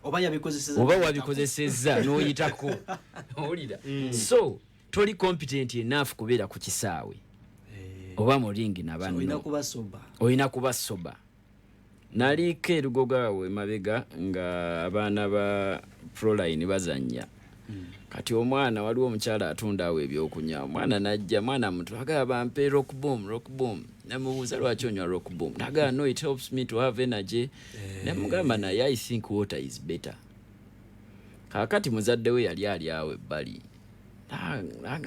A: oba wabikozesezza n'oyitako owulira. So toli competent enough kubeera ku kisaawe oba mu ringi na banno olina kuba soba. Naliko erugogaawe mabega nga abaana ba proline bazannya kati omwana waliwo omukyala atunda awo ebyokunywa. Omwana najja mwana muto agamba mpe rock boom namubuuza lwaki onywa rock boom naga no it helps me to have energy. Namugamba naye I think water is better. Kakati muzadde we yali ali awo ebbali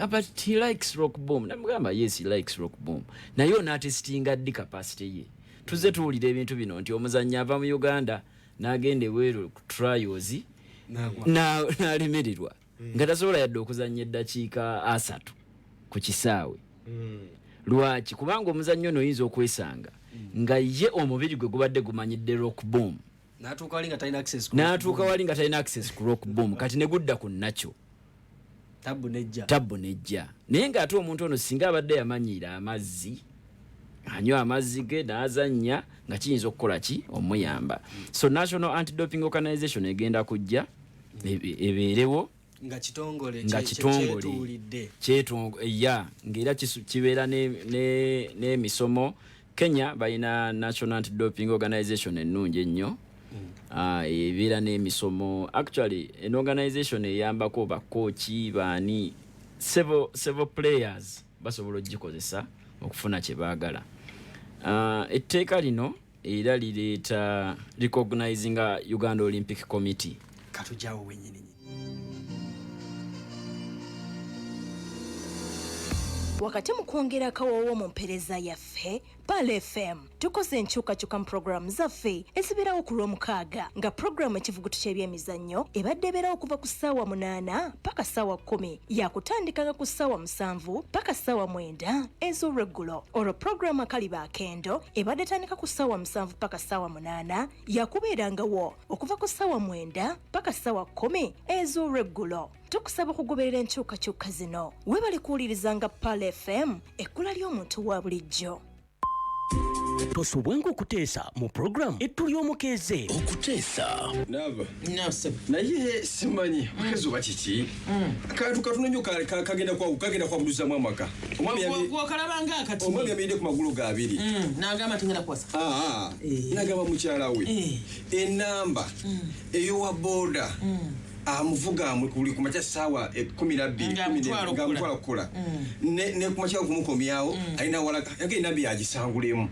A: but he likes rock boom. Namugamba yes he likes rock boom naye onaatestinga ddi capacity ye. Tuze tuwulira ebintu bino nti omuzannyi ava mu Uganda n'agenda eweeru ku trials n'alemererwa nga tasobola yadde okuzannya eddakiika 3 ku kisaawe. Lwaki? Kubanga omuzannyo ono oyinza okwesanga nga ye omubiri gwe gubadde gumanyidde rock boom n'atuuka wali nga talina access ku rock boom kati ne gudda ku nakyo tabbu nejja. Naye ng'ate omuntu ono singa abadde yamanyiira amazzi anywa amazzi ge n'azannya nga kiyinza okukola ki omuyamba. So National Anti-Doping Organization egenda kujja ebeerewo nga kitongole ng'era kibeera n'emisomo Kenya balina National Anti-Doping Organization ennungi ennyo. Ebeera n'emisomo. Actually, an organization eyambako bakooki baani several players basobola ogikozesa okufuna kye baagala. Etteeka lino era lireeta recognizing Uganda Olympic Committee.
B: Katujjawo wennyini.
M: Wakati mu kwongera akawoowo mu mpereza yaffe Pale FM tukoze enkyukakyuka mu programu zaffe ezibirawo ku Lwomukaaga nga programu ekivuguto ky'ebyemizannyo ebadde ebeerawo kuva ku ssaawa 8 paka ssaawa 10 yakutandikanga ku ssaawa 7 paka ssaawa 9 ez'olweggulo. Olwo programu akaliba akendo ebadde etandika ku ssaawa 7 paka ssaawa 8 yakubeerangawo okuva ku ssaawa 9 paka ssaawa 10 ez'olweggulo. Tukusaba kugoberera enkyukakyuka zino webale kuwulirizanga Pale FM ekkula ly'omuntu wa bulijjo.
J: Tosobwenga okuteesa mu program ettuli omukeeze.
K: Okuteesa
N: nava naye simanyi mukeezi oba kiki akantu katunonyo kagenda kwa buluzamu amaka
O: wakalabanga akati
N: omwami yamuyidde ku magulu ga abiri
O: n'agamba tengenda kwasa
N: n'agamba mukyala we enamba eyowa booda amuvuga buli kumakya ssaawa 12 ng'amutwala kukola ne kumakya kumukomyawo alina walaga yage enamba yagisangulemu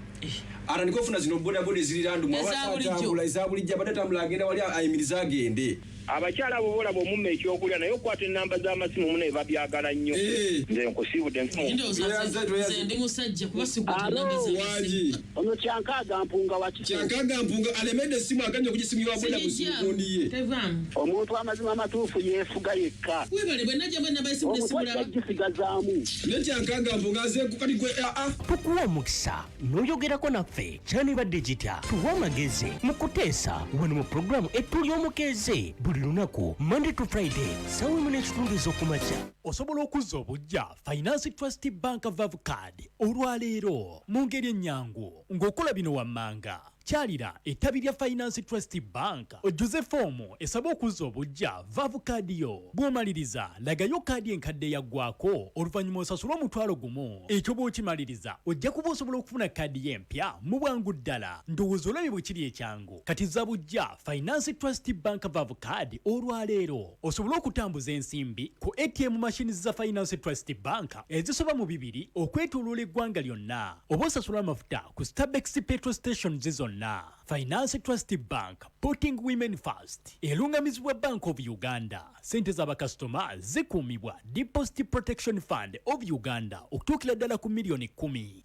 N: atandika ofuna zino bodaboda ezirirandumu abasatambula ezabulijja batatambula agenda wali ayimiriza agende
P: abakyala abo bola bw'omumma ekyokulya naye okwata ennamba z'amasimu muna eba byagala nnyo nze nkusiibudde
O: ndi musajja kuba
N: wagi
P: ono kyankaaga mpunga
N: kyankaaga mpunga alemedde essimu aganye okugisimira boda bugundi ye
P: omuntu amazima amatuufu yeefuga yekka
O: webale bwe najja bwe nabayisimu nesimulaba
P: gisigazaamu
N: ne kyankaaga mpunga azeeku kati gwe
J: tukuwa omukisa n'oyogerako naffe kyandibadde gitya tuwa amagezi mu kuteesa wano mu programu ettuli omukeeze buli lunaku Monday to Friday ssaawa 1:30 ez'okumakya.
F: Osobola okuzza obujja Finance Trust Bank Vav Card olwaleero mu ngeri ennyangu ng'okola bino wammanga. Kyalira ettabi lya Finance Trust Bank ojjuze foomu esaba okuzza obujja Vav Card yo. Bw'omaliriza lagayo kaadi enkadde yaggwako oluvannyuma osasula omutwalo gumu. Ekyo bw'okimaliriza ojja kuba osobola okufuna kaadi y'empya mu bwangu ddala. Ndowooza olabye bwe kiri ekyangu. Kati zza bujja Finance Trust Bank Vav Card olwaleero osobola okutambuza ensimbi ku ATM machines za Finance Trust Bank ezisoba mu 2 okwetooloola eggwanga lyonna. Oba osasula amafuta ku Starbex petrol stations zonna. Finance Trust Bank, putting women first. Elungamizibwa Bank of Uganda. Sente z'abakasitoma zikuumibwa Deposit Protection Fund of Uganda okutuukira ddala ku milioni 10.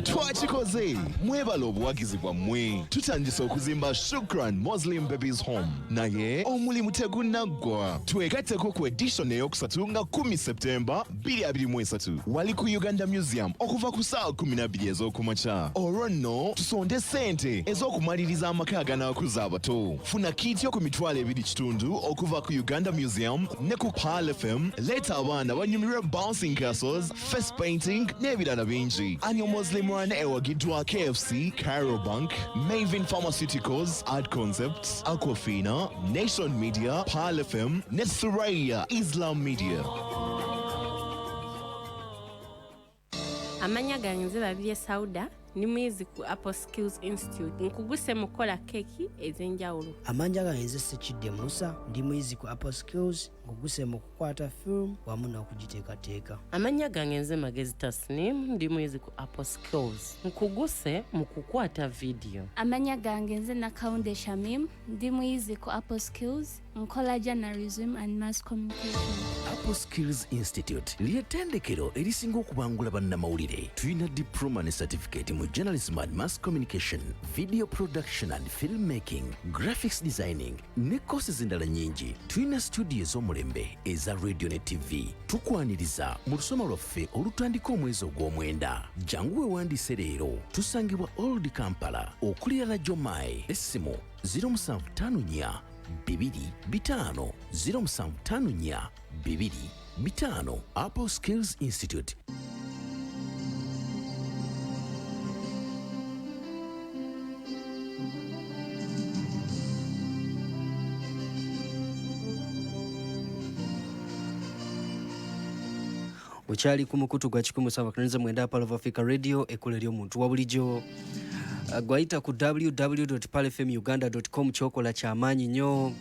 Q: Twakikoze mwebala obuwagizi bwammwe tutandise okuzimba Shukran Muslim Babies Home naye omulimu tegunaggwa twegatteko ku edition eyokusatu nga 10 September 2023 wali ku Uganda Museum okuva ku ssaawa 12 ez'okumakya. Olwo nno tusonde ssente ez'okumaliriza amaka aganakuza abato. Funa kiti yo ku mitwalo 2.5 okuva ku Uganda Museum ne ku Pal FM. Leeta abaana banyumirwe bouncing castles, face painting n'ebirala bingi. Annual Muslim Run ewagiddwa KFC, Cairo Bank, Maven Pharmaceuticals, Art Concepts, Aquafina, Nation Media, Pal FM ne Suraya Islam Media.
R: Amanya gange nze Babirye Sauda ni muyizi ku Apple Skills Institute nkuguse mukola keki ez'enjawulo.
S: Amanya gange nze Sekidde Musa ndi muyizi ku Apple Skills nkuguse mu kukwata film wamu n'okugiteekateeka.
R: Amanya gange nze Magezi Tasnim ndi muyizi ku Apple Skills nkuguse mu kukwata video.
T: Amanya gange nze Nakaunde Shamim ndi muyizi ku Apple Skills nkola journalism and mass communication.
E: Apple Skills Institute ly'ettendekero erisinga okubangula bannamawulire. Tulina diploma ne certificate mu journalism and mass communication, video production and filmmaking, graphics designing ne courses endala nyingi. Tulina studio ez'omulembe eza radio ne TV. Tukwaniriza mu lusoma lwaffe olutandika omwezi ogw'omwenda. Jangu weewandiise leero. Tusangibwa Old Kampala okulira Jomai. Essimu 0754 225 0754 225. Apple Skills Institute.
B: Ochali ku mukutu gwa 179 Pal of Africa Radio ekole ly'omuntu wa bulijjo. Gwaita ku www.palfmuganda.com chokola kyamaanyi nnyo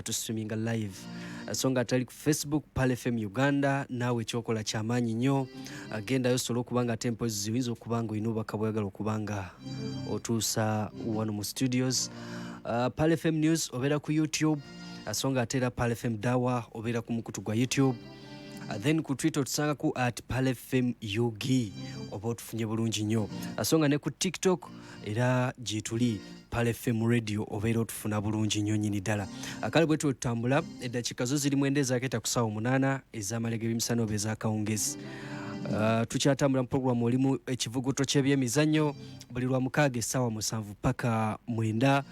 B: tusitreaminga live. Songa atali ku Facebook Pal FM Uganda nawe chokola kyamaanyi nnyo. Agenda yosolo kubanga tempo ziwinzo kubanga inuba kabwagala okubanga otuusa wano mu studios. Pal FM News obera ku YouTube. Songa atera Pal FM Dawa obera ku mukutu gwa YouTube. Then ku Twitter tusanga ku @palfm ug oba otufunye bulungi nnyo. Asonga ne ku TikTok era gyetuli Pal FM Radio obeera otufuna bulungi nnyo nnyini ddala. Akale bwe tutambula eddakiika zo ziri mwenda ezaaketa ku ssaawa 8 ez'amalega ebyemisana oba ez'akawungezi. Tukyatambula mu programu olimu ekivuguto ky'ebyemizannyo buli lwa mukaaga essaawa 7 paka 9.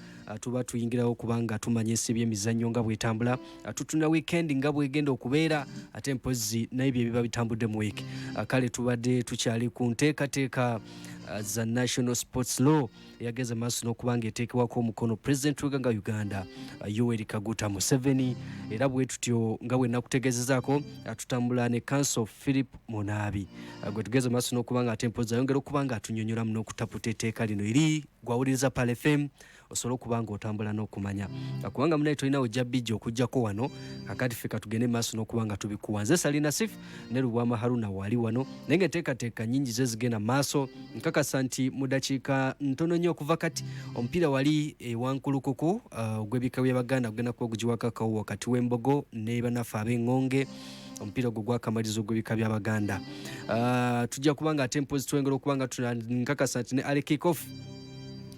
B: Tuba tuyingirawo kubanga tumanya ensi by'emizannyo nga bwetambula. Tutuna weekend nga bwegenda okubeera ate mpozi n'ebyo ebiba bitambudde mu week. Kale tubadde tukyali ku nteekateeka za National Sports Law yageza maaso n'okubanga eteekebwako omukono President w'eggwanga Uganda Yoweri Kaguta Museveni. Era bwe tutyo nga bwe nakutegeezezaako tutambula ne Counsel Phillip Munaabi. Gwe tugeza maaso n'okubanga ate mpozi ayongera okubanga atunnyonnyola muno okutaputa etteeka lino eri gwawuliriza Pal FM osobola okubanga otambula n'okumanya. Kubanga munaye tolina ojja bijja okujjako wano akati ffe katugende maaso n'okubanga tubikuwa. Nze Salina Sif ne Lubwama Haruna wali wano naye ng'enteekateeka nnyingi ze zigenda maaso. Nkakasa nti mu ddakiika ntono nnyo okuva kati omupiira wali wankulukuku ogw'ebika by'Abaganda gugenda kuba gugiwako akawo wakati w'Embogo ne bannaffe ab'Engonge. Omupiira gwo gwakamaliza ogw'ebika by'Abaganda. Tujja kubanga ate mpozi twengera okubanga nkakasa nti ne ale kick-off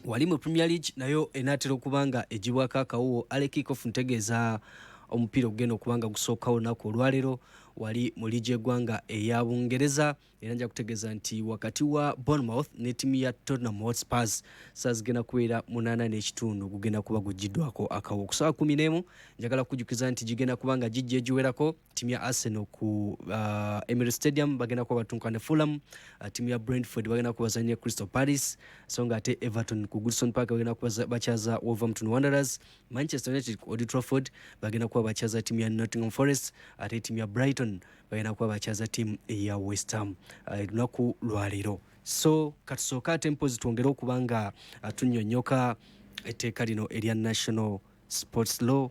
B: wali mu Premier League nayo enatera okubanga egibwako akawuwo. Ale kick-off ntegeeza omupiira ogenda okubanga gusookawo olunaku olwaleero wali mu liigi eggwanga eya Bungereza. Era nja kutegeeza nti wakati wa Bournemouth ne ttiimu ya Tottenham Hotspur saa zigenda kubeera 8:30 gugenda kuba gugiddwako akawo. Ku ssaawa 11 njagala kujjukiza nti gigenda kubanga gijja egiwerako. Ttiimu ya Arsenal ku Emirates Stadium bagenda kuba batunka ne Fulham. Ttiimu ya Brentford bagenda kuba bazannya Crystal Palace. So nga ate Everton ku Goodison Park bagenda kuba bakyaza Wolverhampton Wanderers. Manchester United ku Old Trafford bagenda kuba bakyaza ttiimu ya Nottingham Forest. Ate ttiimu ya Brighton bagenda kuba bakyaza ttiimu ya West Ham lunaku lwaleero. So katusooka ate mpozi twongere okubanga tunnyonnyoka etteeka lino erya National Sports Law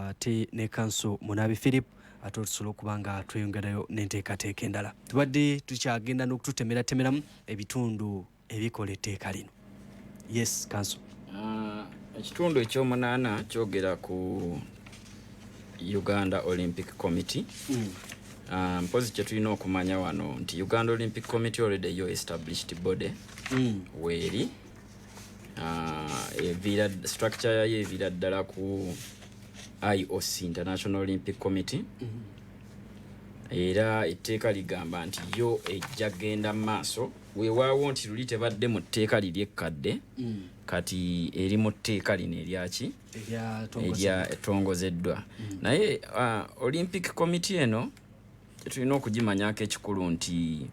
B: ate ne Counsel Munaabi Phillip ate tusobola okubanga tweyongerayo n'enteekateeka endala. Tubadde tukyagenda n'okututemeratemeramu ebitundu ebikola etteeka lino. Yes, Counsel.
A: Ekitundu ekyomunaana kyogera ku Uganda Olympic Committee. Mpozi kye tulina okumanya wano nti Uganda Olympic Committee already yo established body weeri evira structure yayo evira ddala ku IOC International Olympic Committee. Era etteeka ligamba nti yo ejja genda maaso weewaawo nti luli tebadde mu tteeka liri ekkadde kati eri mu tteeka lino eryaki erya etongozeddwa. Naye Olympic Committee eno tulina okugimanyako ekikulu nti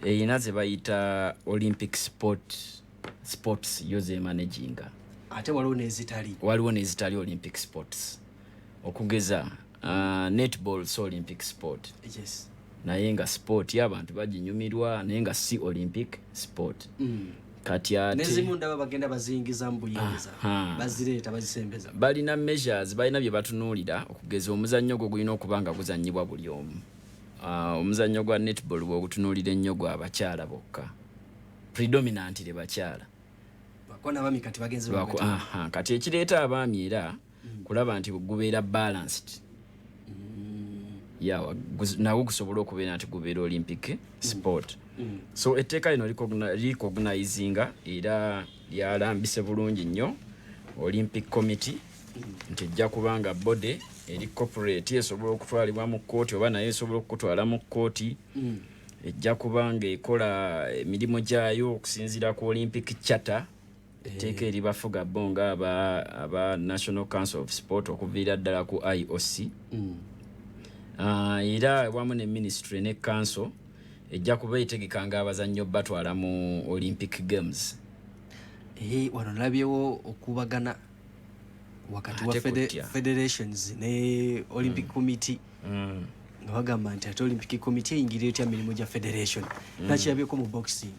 A: eyina ze bayita Olympic sports yo ze managinga.
B: Ate waliwo n'ezitali Olympic sports okugeza netball so Olympic sport. Yes.
A: Naye nga sport y'abantu baginyumirwa naye nga si Olympic sport. Kati ate
B: nezimu ndaba bagenda bazingiza mu buyinza bazireeta bazisembeza.
A: Balina measures balina bye batunuulira okugeza omuzannyo gwo gulina okubanga guzannyibwa buli omu. Omuzannyo gwa netball bw'ogutunuulira ennyo gwa abakyala bokka predominantly bakyala
B: bakona abami kati bagenze
A: kati ekireeta abaami era kulaba nti gubeera balanced nawo gusobola okubeera nti gubeera Olympic sport. So etteeka lino recognizinga era lyalambise bulungi nnyo Olympic Committee nti ejja kubanga body eri corporate esobola okutwalibwa mu kkooti oba naye esobola okutwala mu kkooti. Ejja kubanga ekola emirimu gyayo okusinziira ku Olympic Charter. Etteeka eribafuga bonga aba National Council of Sport okuviira ddala ku IOC. Era wamu ne ministry ne council ejja kuba etegekanga abazannyo batwala mu Olympic Games.
B: Wano nalabyewo okubagana wakati wa federations ne Olympic Committee nga bagamba nti ate Olympic Committee eyingirira etya mirimu gya federation nakirabyeko mu boxing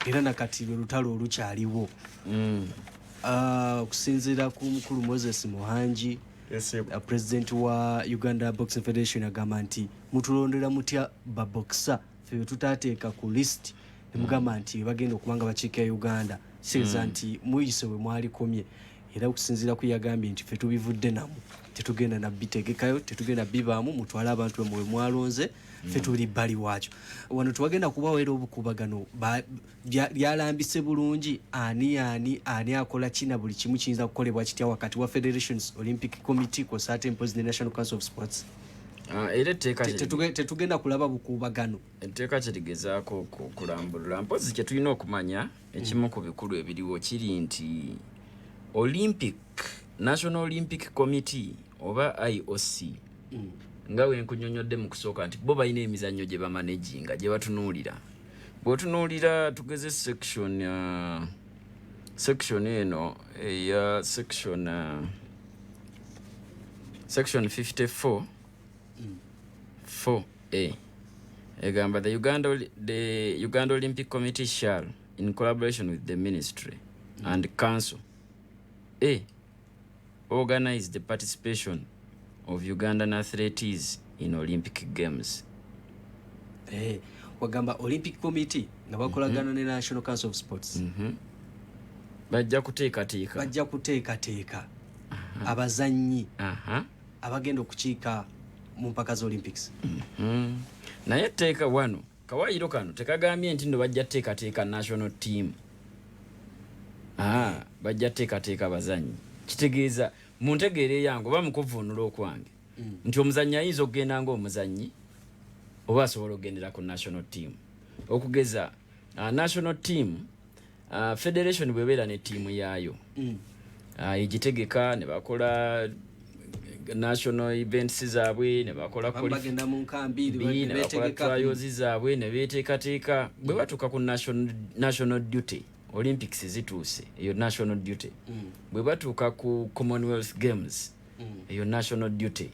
B: era nakati lwe lutalo olukyaliwo okusinziira ku mukulu Moses Muhangi president wa Uganda Boxing Federation agamba nti mutulondera mutya baboksa fe tutateeka ku list nemugamba nti bagenda okubanga bakiika Uganda kiseza nti muyise we mwali komye era okusinziira ku yagambye nti fe tubivudde namu tetugenda na bitegekayo tetugenda bibaamu mutwala abantu mwe mwalonze fe tuli bali wacho wano tubagenda kubawera obukubagano byalambise bulungi ani akola kina buli kimu kiyinza kukolebwa kitya wakati wa Federations Olympic Committee ko certain the National Council of Sports
A: era
B: tetugenda kulaba bukubagano
A: etteeka kirigezaako kulambulula mpozi kye tulina okumanya ekimu ku bikulu ebiriwo kiri nti National Olympic Committee oba IOC nga wenkunyonyodde mu kusooka nti bo balina emizannyo gye bamanaginga gye batunuulira bw'otunuulira tugeze section eno eya section 54 4A egamba the Uganda Olympic Committee shall in collaboration with the ministry and council organize the participation of Ugandan athletes in Olympic Games.
B: Wagamba Olympic Committee nga bakolagana ne National Council of Sports.
A: Bajja kuteekateeka abazannyi abagenda okukiika mu mpaka za Olympics.
B: Naye
A: teeka wano kawaayiro kano tekagambye nti ndo bajja teekateeka national team. Bajja teekateeka abazannyi. Kitegeeza muntegeere yango bamukuvunula okwange nti omuzannyi ayinza okugenda ng'omuzannyi oba asobola okugendera ku national team okugeza national team federation bwebeera ne tiimu yaayo egitegeka ne bakola national events zaabwe ne bakola
B: bagenda mu nkambi
A: ne bakola trials zaabwe ne beeteekateeka bwe batuuka ku national duty Olympics zituuse eyo national duty bwe batuuka ku Commonwealth Games eyo national duty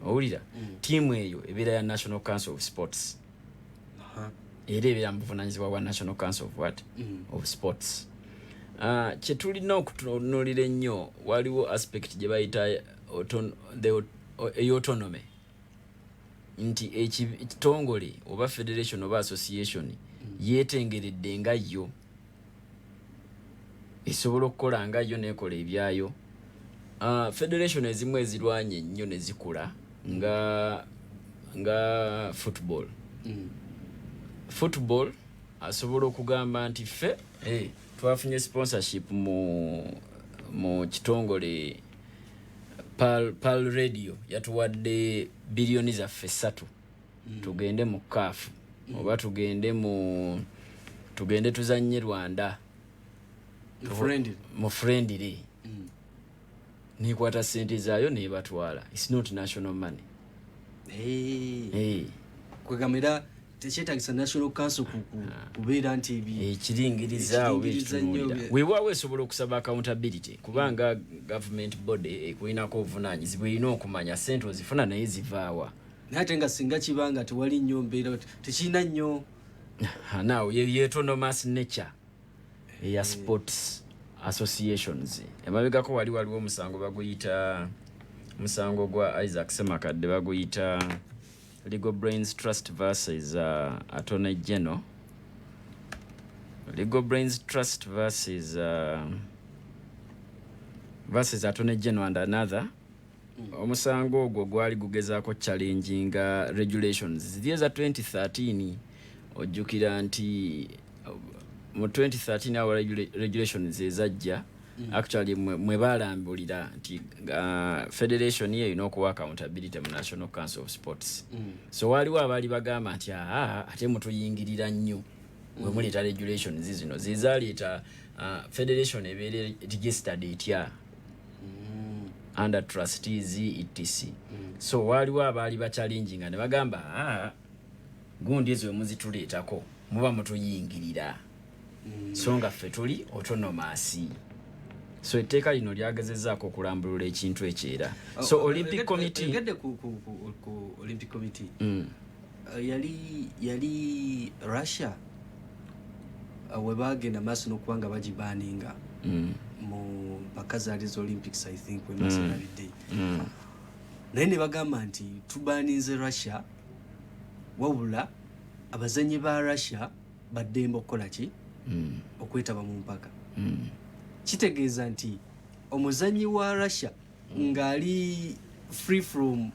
A: owulira tiimu eyo ebeera ya National Council of Sports era ebeera mu buvunaanyizibwa bwa National Council of what of Sports kye tulina okutunuulira ennyo waliwo aspect gye bayita autonomy nti ekitongole oba federation oba association yeetengeredde nga yo esobola okukola nga yo nekola ebyayo federation ezimu ezirwanye nnyo ne zikula nga football asobola okugamba nti ffe twafunye sponsorship mu kitongole Pal Radio yatuwadde bilioni zaffe 3 tugende mu CAF oba tugende tuzannye Rwanda mu friendly nikwata sente zaayo nebatwala. It's not national money.
B: Kwegamira tekyetagisa National Council kubeera nti
A: ekiringiriza obekitunulira weewaawo esobola okusaba accountability kubanga government body ekulinako obuvunaanyizibwa erina okumanya sente ozifuna naye zivaawa
B: naye ate nga singa kibanga tewali nnyo mbeera tekirina nnyo
A: now ye autonomous nature eya sports associations emabegako waliwo omusango baguyita musango gwa Isaac Semakadde baguyita Legal Brains Trust versus Attorney General. Legal Brains Trust versus Attorney General and another. Omusango ogwo gwali gugezaako challenginga regulations ziriya za 2013 ojjukira nti mu 2013 awo regulations ezajja actually mwe balambulira nti federation ye ino okuwa accountability mu National Council of Sports so waliwo abali bagamba nti ate mutuyingirira nnyo we muleta regulations zino zizaleeta federation ebeere registered etya under trustees etc so waliwo abali bachallenginga ne bagamba gundi ezo muzituleetako muba mutuyingirira so nga ffe tuli autonomous so etteeka lino lyagezezzaako okulambulula ekintu ekyo era so Olympic Committee
B: ngedde ku Olympic Committee yali Russia we bagenda maaso n'okubanga bagibaninga mu bakazaaliza Olympics I think we masanalidde naye ne bagamba nti tubaninze Russia wabula abazanyi ba Russia baddemba okukola ki okwetaba mu mpaka kitegeeza nti omuzanyi wa Russia ngali free from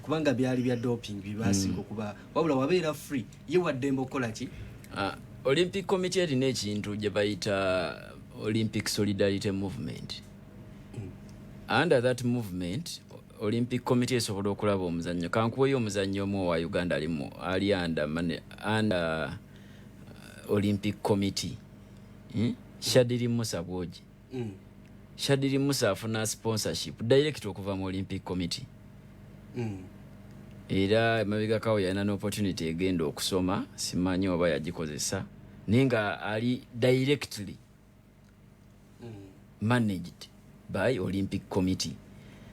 B: kubanga byali bya doping bibasinga okuba wabula wabeera free ye waddemba okukola ki
A: Olympic Committee erina ekintu gye bayita Olympic Solidarity Movement. Under that movement, Olympic Committee esobola okulaba omuzannyo. Kankuweyo omuzannyo omu wa Uganda ali under Olympic Committee. Shadiri Musa Bwoji. Shadiri Musa afuna sponsorship direct okuva mu Olympic Committee. Era mabega kawo yana opportunity egenda okusoma simanyi oba yagikozesa ninga ali directly managed by Olympic Committee.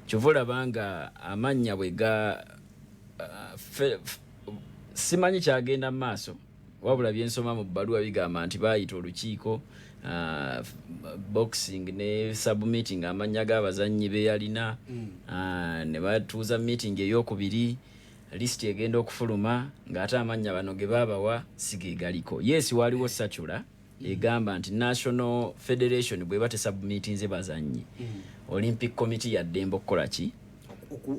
A: Chovola banga amanya bwega simanyi kyagenda maaso wabula byensoma mu bbaluwa bigamba nti bayita olukiiko boxing ne submitting amanya g'abazannyi be yalina ne batuuza meeting ey'okubiri list egenda okufuluma ng'ate amanya bano ge baabawa sigegaliko. Yes, waliwo sachula egamba nti National Federation bwe bate submittinze bazannyi Olympic Committee yaddemba okukola ki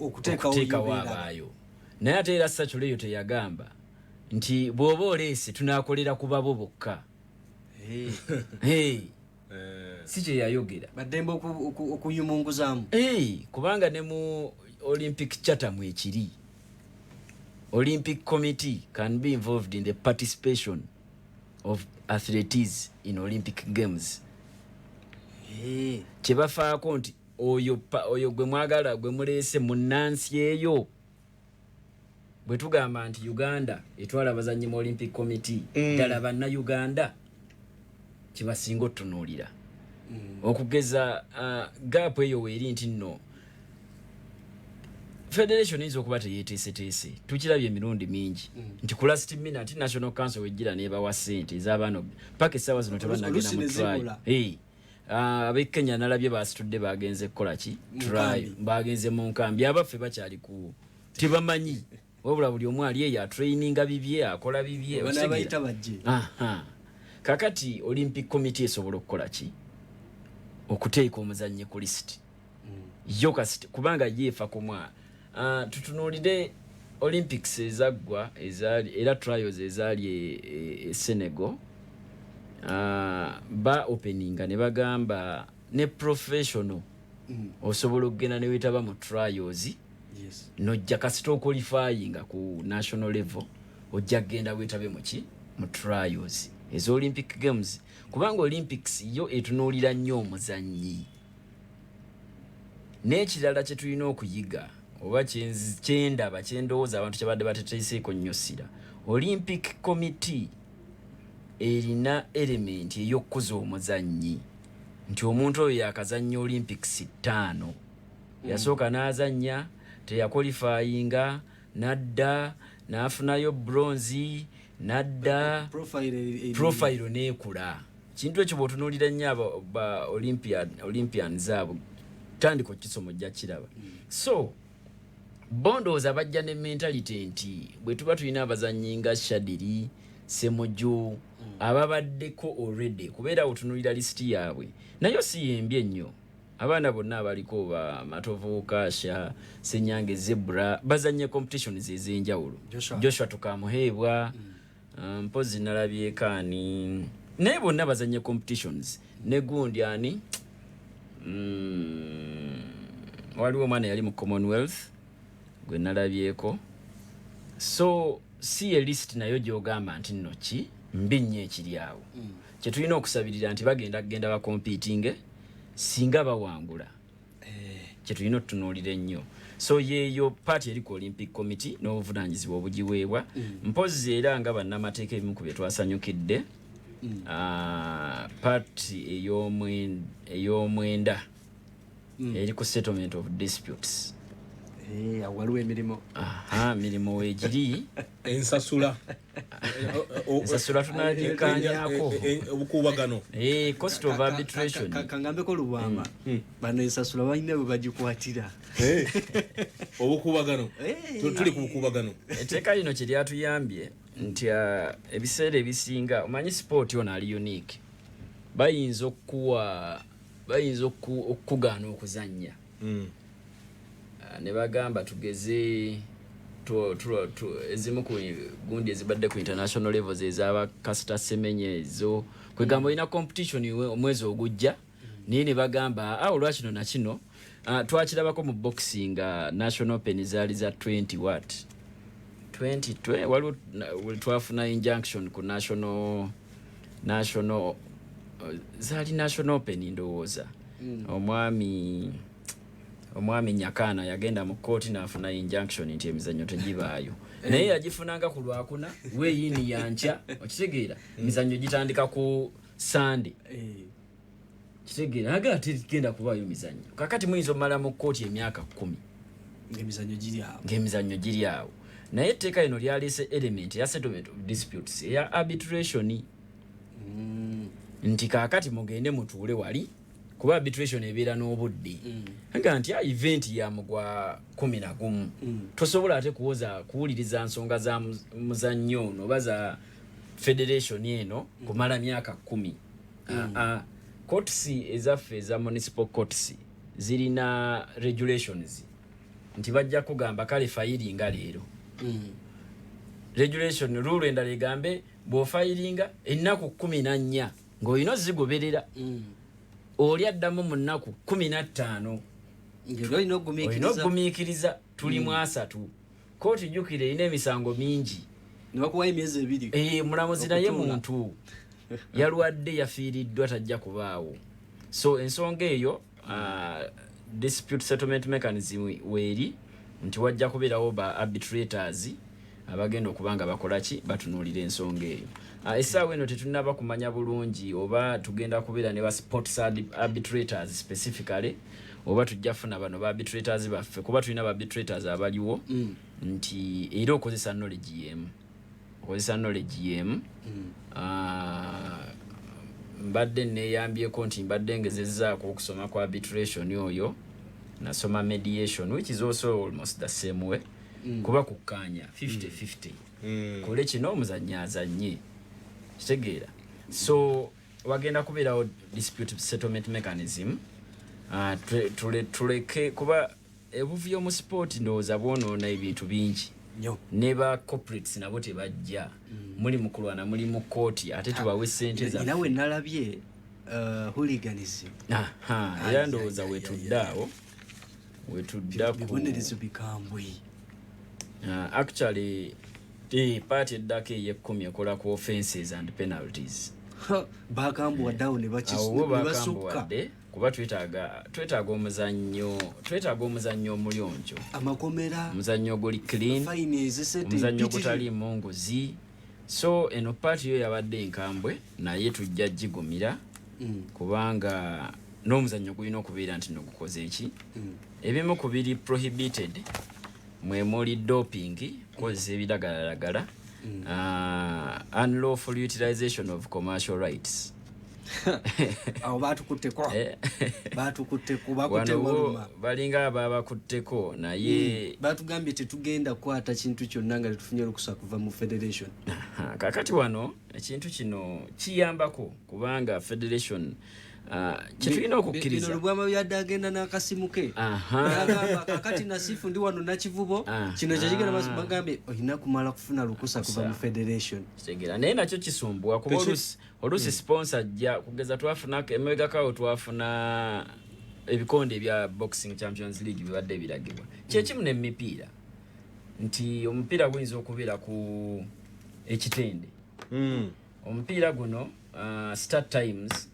A: okuteekawo abaayo naye ate era sachula eyo teyagamba nti bw'oba oleese tunaakolera ku babo bokka si kye yayogera
B: baddemba okuyumunguzaamu
A: kubanga ne mu Olympic Charter mwe kiri Olympic Committee can be involved in the participation of athletes in Olympic Games. Chebafaako nti oyo gwe mwagala gwe muleese munnansi eyo bwe tugamba nti Uganda etwala abazannyi mu Olympic Committee ddala banna Uganda kibasinga otunuulira okugeza gap eyo weeri nti nno Federation is okuba teyeteeseteese tukirabye emirundi mingi nti ku last minute National Council wejjira nebawa ssente ez'abaana paka essaawa zino tebannagenda mu trial ab'e Kenya nalabye basitudde bagenze kukola ki trial bagenze mu nkambi abaffe bakyali ku tebamanyi wabula buli omu ali eyo atraininga bibye akola bibye
B: banabayita bajje
A: kakati Olympic Committee esobola okukola ki okuteeka omuzannyi ku list yo kasiti kubanga yeefa ku mwana tutunuulire Olympics ezaggwa era trials ezaali Senegal ba openinga ne bagamba ne professional osobola okugenda ne weetaba mu trials nojja kasita oqualifyinga ku national level ojja kgenda weetabe mu trials ezo Olympic Games kubanga Olympics yo etunuulira nnyo omuzannyi n'ekirala kye tulina okuyiga oba kyendowooza abantu kyabadde bateteeseeko nnyo ssira Olympic Committee erina element ey'okkuza omuzannyi nti omuntu oyo yakazannya Olympics 5 yasooka n'azannya teyakwalifyinga nadda n'afunayo bronze nadda profile n'ekula kintu ekyo bw'otunuulira nnyo ba Olympians abo tandika kisomo jja kiraba so bondoza bajja ne mentality nti bwe tuba tulina abazannyi nga Shadiri Semoju ababaddeko already kubeera otunulira listi yaabwe nayo si yembi ennyo abaana bonna abaliko ba Matovu Kasha Senyange Zebra bazanye competitions ez'enjawulo Joshua tukamuheebwa mpozi nalabye kaani naye bonna bazanye competitions ne gundi ani waliwo omwana yali mu Commonwealth gwe nalabyeko so si list nayo gy'ogamba nti nno ki mbi nnyo ekiri awo kye tulina okusabirira nti bagenda bakompitinge singa bawangula kye tulina otutunuulira ennyo so yeeyo paati eri ku Olympic Committee n'obuvunaanyizibwa obugiweebwa mpozi era nga bannamateeka ebimu ku bye twasanyukidde part ey'omwenda eri ku settlement of disputes.
B: Waliwo emirimu.
A: Mirimu weegiri
L: ensasula
A: tunagikanyako
L: obukuubagano
A: cost of arbitration.
B: Kangambeko Lubwama bano ensasula balina bwe bagikwatira
L: obukuubagano tuli ku bukuubagano.
A: Etteeka lino kye lyatuyambye nti ebiseera ebisinga omanyi sport ono ali unique, bayinza okukugaana okuzannya ne bagamba tugeze ezimu ku gundi ezibadde ku international levels ezaba Kasita Semenye ezo kwegamba olina competition omwezi ogujja naye ne bagamba olwakino nakino twakirabako mu boxing national open zaali za 20 waliwo twafuna injunction ku national zaali national open ndowooza omwami Nyakana yagenda mu kooti n'afuna injunction nti emizannyo tegibaayo naye yagifunanga ku Lwakuna weeyini yankya okitegeera emizannyo gitandika ku Sunday kitegeera agala tegenda kubaayo mizannyo kakati muyinza omala mu kooti emyaka 10 ng'emizannyo giri awo naye etteeka lino lyaleese element ya settlement of disputes eya arbitration nti kakati mugende mutuule wali kuba arbitration ebeera n'obudde nga nti event ya mugwa 11 tosobola ate kuwuliriza nsonga za muzannyo ono oba za federation eno kumala myaka 10. Courts ezaffe eza municipal courts zirina regulations nti bajja kugamba kale fayiringa leero regulation rule endala egambe bw'ofayiringa ennaku 14 ng'olina ozigoberera oli addamu mu nnaku 15 olina okugumiikiriza tulimu 3 kooti jjukira erina emisango mingi
B: nebakuwayo emyezi 2
A: mulamuzi naye muntu yalwadde yafiiriddwa tajja kubaawo so ensonga eyo dispute settlement mechanism weeri nti wajja kubeerawo ba arbitrators abagenda okubanga bakolaki batunuulira ensonga eyo. Essaawa eno tetunaba kumanya bulungi oba tugenda kubeera ne ba sports arbitrators specifically oba tujja funa bano ba arbitrators baffe kuba tulina ba arbitrators abaliwo nti era okozesa knowledge yemu mbadde neeyambyeko nti mbadde ngezezzaako okusoma kwa arbitration oyo nasoma mediation which is also almost the same way kuba kukkaanya 50-50 kole kino omuzannyi azannye kitegeera so wagenda kubeerawo dispute settlement mechanism tuleke kuba ebuvuyo mu sport ndowooza bwonoona ebintu bingi ne ba corporates nabo tebajja muli mu kulwana muli mu kooti ate tubawe ssente zaffe
B: nawe nalabye hooliganism
A: era ndowooza wetuddaawo
B: bibonerezo bikambwe
A: actually party eddako ey'ekkumi ekola ku offenses and penalties
B: bakambwa ddawo ne basukka
A: kuba twetaaga omuzannyo omulungi
B: amakomera
A: omuzannyo oguli clean omuzannyo ogutaliimu nguzi so eno paati yo yabadde enkambwe naye tujja gigumira kubanga n'omuzannyo gulina okubeera nti nogukoze eki ebimu ku biri prohibited mwemuli doping kukozesa ebiragalalagala unlawful utilization of commercial rights
B: awo batukutteko
A: balinga ababakutteko naye
B: batugambye tetugenda kukwata kintu kyonna nga tetufunye olukusa kuva mu federation
A: kakati wano ekintu kino kiyambako kubanga federation kyetulina okukkiriza
B: Lubwama byadde agenda n'akasimu ke agamba kakati nasifu ndi wano nakivubo kino kyekigenda bagambye olina kumala kufuna lukusa kuva mu federation
A: kitegeera naye nakyo kisumbuwa kuba oluusi sponsor ajja kugeza twafuna emegakawo twafuna ebikonde ebya boxing champions league bibadde biragibwa kyekimu n'emipiira nti omupiira guyinza okubeera ku ekitende omupiira guno Star Times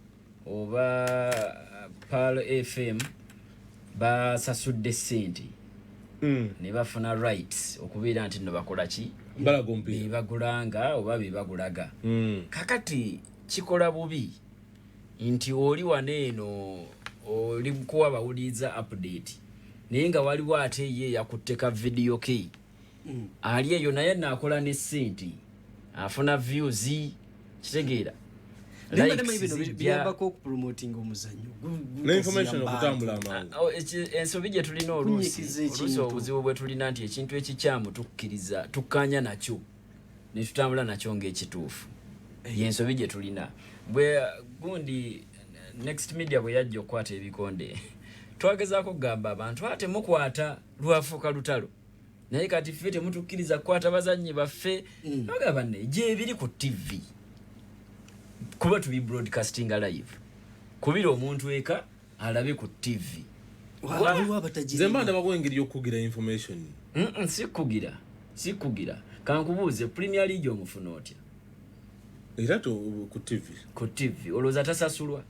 A: oba Pearl FM basasudde ssente ne bafuna rights okubeera nti no bakola ki
L: balagompi
A: bebagulanga oba bebagulaga kakati kikola bubi nti oli waneeno oli kuwa bawuliza update naye nga waliwo ate ye yakutteka video ke ali eyo naye naakola ne senti afuna views kitegeera
B: biyambako okupromoting omuzannyo
A: ensobi gye tulina oluusi obuzibu bwe tulina nti ekintu ekikyamu tukkiriza tukkanya nakyo ne tutambula nakyo ng'ekituufu yensobi gye tulina bwe gundi next media bwe yajja okukwata ebikonde twagezaako kugamba abantu ate mukwata lwafuuka lutalo naye kati ffe temutukkiriza kukwata bazannyi baffe bagamba ne gyebiri ku TV kuba tubi broadcasting live kubira omuntu eka alabe ku TV
L: zemba ndabako engeri y'okugira information
A: sikugira kankubuuze Premier League omufuna otya
L: era ku TV
A: olowooza tasasulwa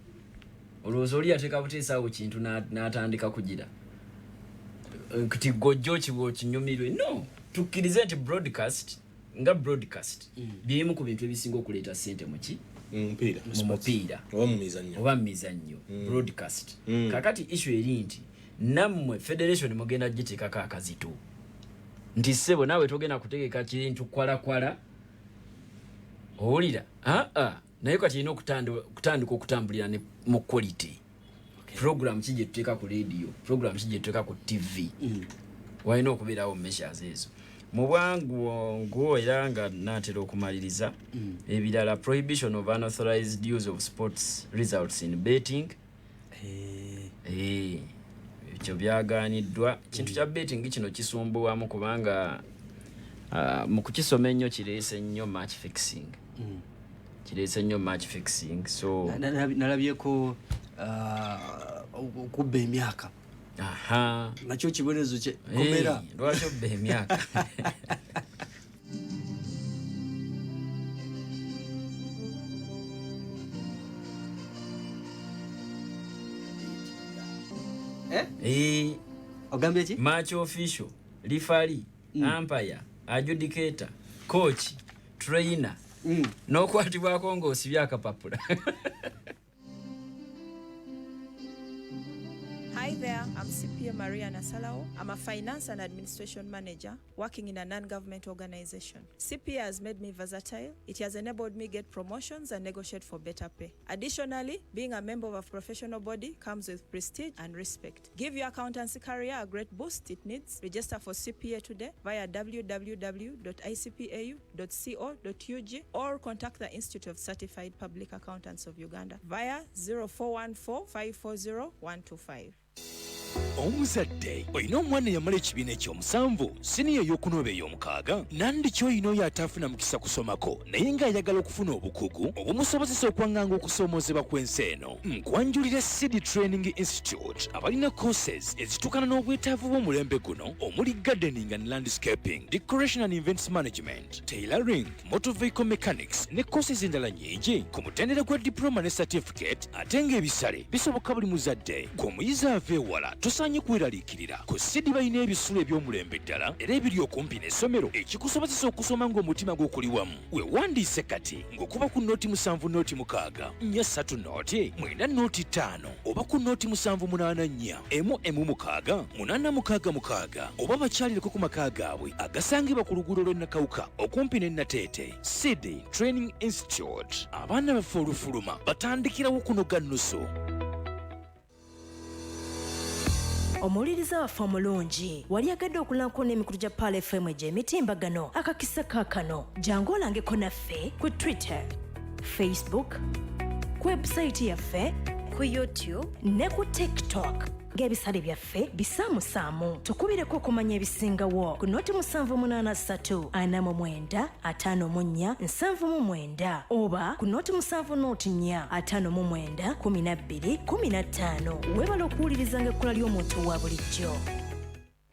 A: olowooza oli yateeka buteesaawo kintu n'atandika kugira kati gojjo kibo kinyumirwe no tukkirize nti broadcast byemu ku bintu ebisinga okuleeta ssente muki mupiira oba mu mizannyo broadcast kakati issue eri nti nammwe federation mugenda giteekako akazito nti ssebo naawe togenda kutegeka kintu kwalakwala owulira naye kati irina okutandika okutambulira ne mu quality program ki gye tuteeka ku radio program ki gye tuteeka ku TV walina okubeerawo measures ezo mu bwangu era nga naatera okumaliriza ebirala prohibition of unauthorized use of sports results in betting ekyo byagaaniddwa kintu kya betting kino kisumbuwamu kubanga mu kukisoma ennyo kireese nnyo match fixing so
B: nalabyeko okubba emyaka nakyo kibonezo kye komera
A: lwaki obba emyaka
B: ogambye ki
A: match official referee umpire adjudicator coach trainer n'okwatibwako ng'osibye akapapula.
U: Hi there, I'm CPA Maria Nasalao. I'm a finance and administration manager working in a non-government organization. CPA has made me versatile. It has enabled me get promotions and negotiate for better pay. Additionally, being a member of a professional body comes with prestige and respect. Give your accountancy career a great boost it needs. Register for CPA today via www.icpau.co.ug or contact the Institute of Certified Public Accountants of Uganda via 0414 540 125.
V: omuzadde olina omwana eyamala ekibiina ekyomusanvu siniya ey'okunooba ey'omukaaga nandi ky'olina oyo ataafuna mukisa kusomako naye ng'ayagala okufuna obukugu obumusobozesa okwaŋŋanga okusoomozebwa kw'ensi eno nkwanjulira Seed Training Institute abalina courses ezitukana n'obwetaavu bw'omulembe guno omuli gardening and landscaping, decoration and events management, tailoring, motor vehicle mechanics ne courses endala nnyingi ku mutendera gwa diploma ne certificate ate ng'ebisale bisoboka buli muzadde gw'omuyizi ava ewala tosaanye kweraliikirira ku Seed balina ebisulo eby'omulembe ddala era ebiri okumpi n'essomero ekikusobozesa okusoma ng'omutima gw'okuli wamu weewandiise kati ng'okuba ku nooti 7 nooti 6 43 nooti 9 nooti 5 oba ku nooti 784 6 866 oba bakyalireko ku maka gaabwe agasangibwa ku luguudo lw'e Nakawuka okumpi ne Nateete. Seed Training Institute abaana baffe olufuluma batandikirawo kunoga nnusu.
M: Omuwuliriza waffe omulungi wali agadde okulanko n'emikulu gya Pal FM egy'emitimbagano akakisa kaakano jangu olangeko naffe ku Twitter, Facebook, ku website yaffe, ku YouTube ne ku TikTok ng'ebisale byaffe bisaamusaamu. Tukubireko okumanya ebisingawo ku nooti 783 49 54 79 oba ku nooti 7 4 59 12 15. Weebala okuwulirizanga ekkola ly'omuntu wa bulijjo.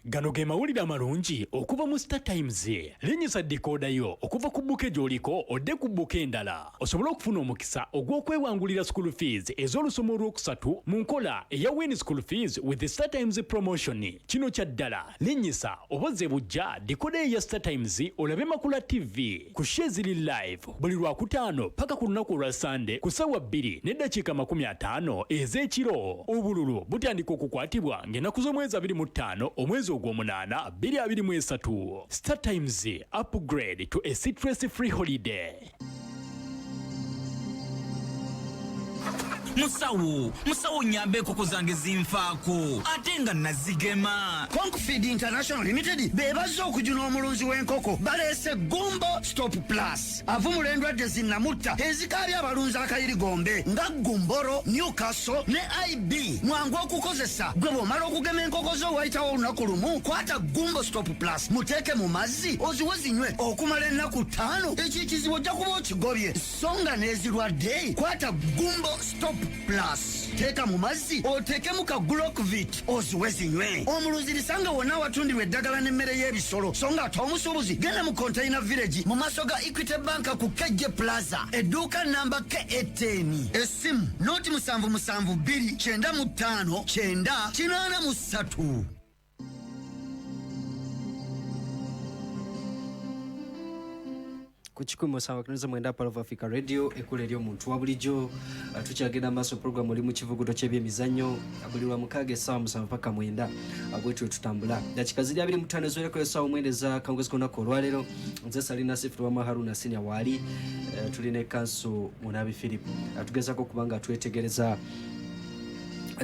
F: Gano ge mawulire amalungi okuva mu Star Times. Linnyisa dekoda yo okuva ku buke gy'oliko odde ku buke endala. Osobola okufuna omukisa ogw'okwewangulira school fees ez'olusoma olwokusatu mu nkola eya Win School Fees with the Star Times promotion. Kino kya ddala. Linnyisa oboze bujja dekoda ya Star Times olabe Makula TV ku shares li live buli Lwakutaano paka ku lunaku lwa Sunday ku ssaawa 2:50 ez'ekiro. Obululu butandika okukwatibwa ng'ennaku z'omwezi 25 omwezi ogw'omunaana 2023. Star Times upgrade to a citrus-free holiday.
C: Musawo nyambe koko zange zinfaako ate nga nazigema.
D: Concfeed International Limited bebazo okujuna omulunzi w'enkoko baleese Gumbo Stop Plus. Avumula endwadde zinnamutta ezikaabya abalunzi akayirigombe nga Gumboro, Newcastle ne IB. Mwangu okukozesa gwe bw'omala okugema enkoko zo wayitawo olunaku lumu kwata Gumbo Stop Plus muteeke mu mazzi oziwe zinywe okumala ennaku 5. Ekikizibu ojja kuba okigobye songa n'ezirwadde kwata Gumbo Stop Plus. Teka mu mazzi oteke mu Glockvit oziwe zinywe. Omulunzi lisanga wonna watundirwa eddagala n'emmere y'ebisolo songa ate omusuubuzi genda mu Container Village mu maaso ga Equity Bank ku Kejje Plaza edduuka namba K10. Essimu noti 77295983.
B: ku 107.9 Palo of Africa Radio ekula eri omuntu wa bulijjo. Tukyagenda maaso program oli mu kivuguto ky'ebyemizannyo buli lwa mukaaga essaawa 7 paka 9 bwetyo tutambula. Dakika ziri 25 ez'oleko essaawa 9 eza kangwezi k'olunaku olwaleero. Nze Salina Sifu wa Haruna Senior wali tuli ne Counsel Munaabi Phillip. Tugezaako kubanga twetegereza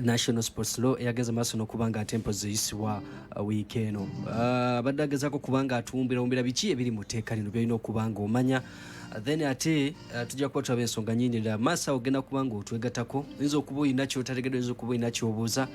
B: National Sports Law eyageza maaso n'okubanga atempo ziyisibwa wiikeeno. Abadde agezaako kubanga atuwumbira biki ebiri mu tteeka lino byalina okubanga omanya. Then ate tujja kuba tulaba ensonga nnyingi ddala. Maaso ogenda kubanga otwegattako oyinza okuba olina kyotategeddwa, oyinza okuba olina kyobuuza.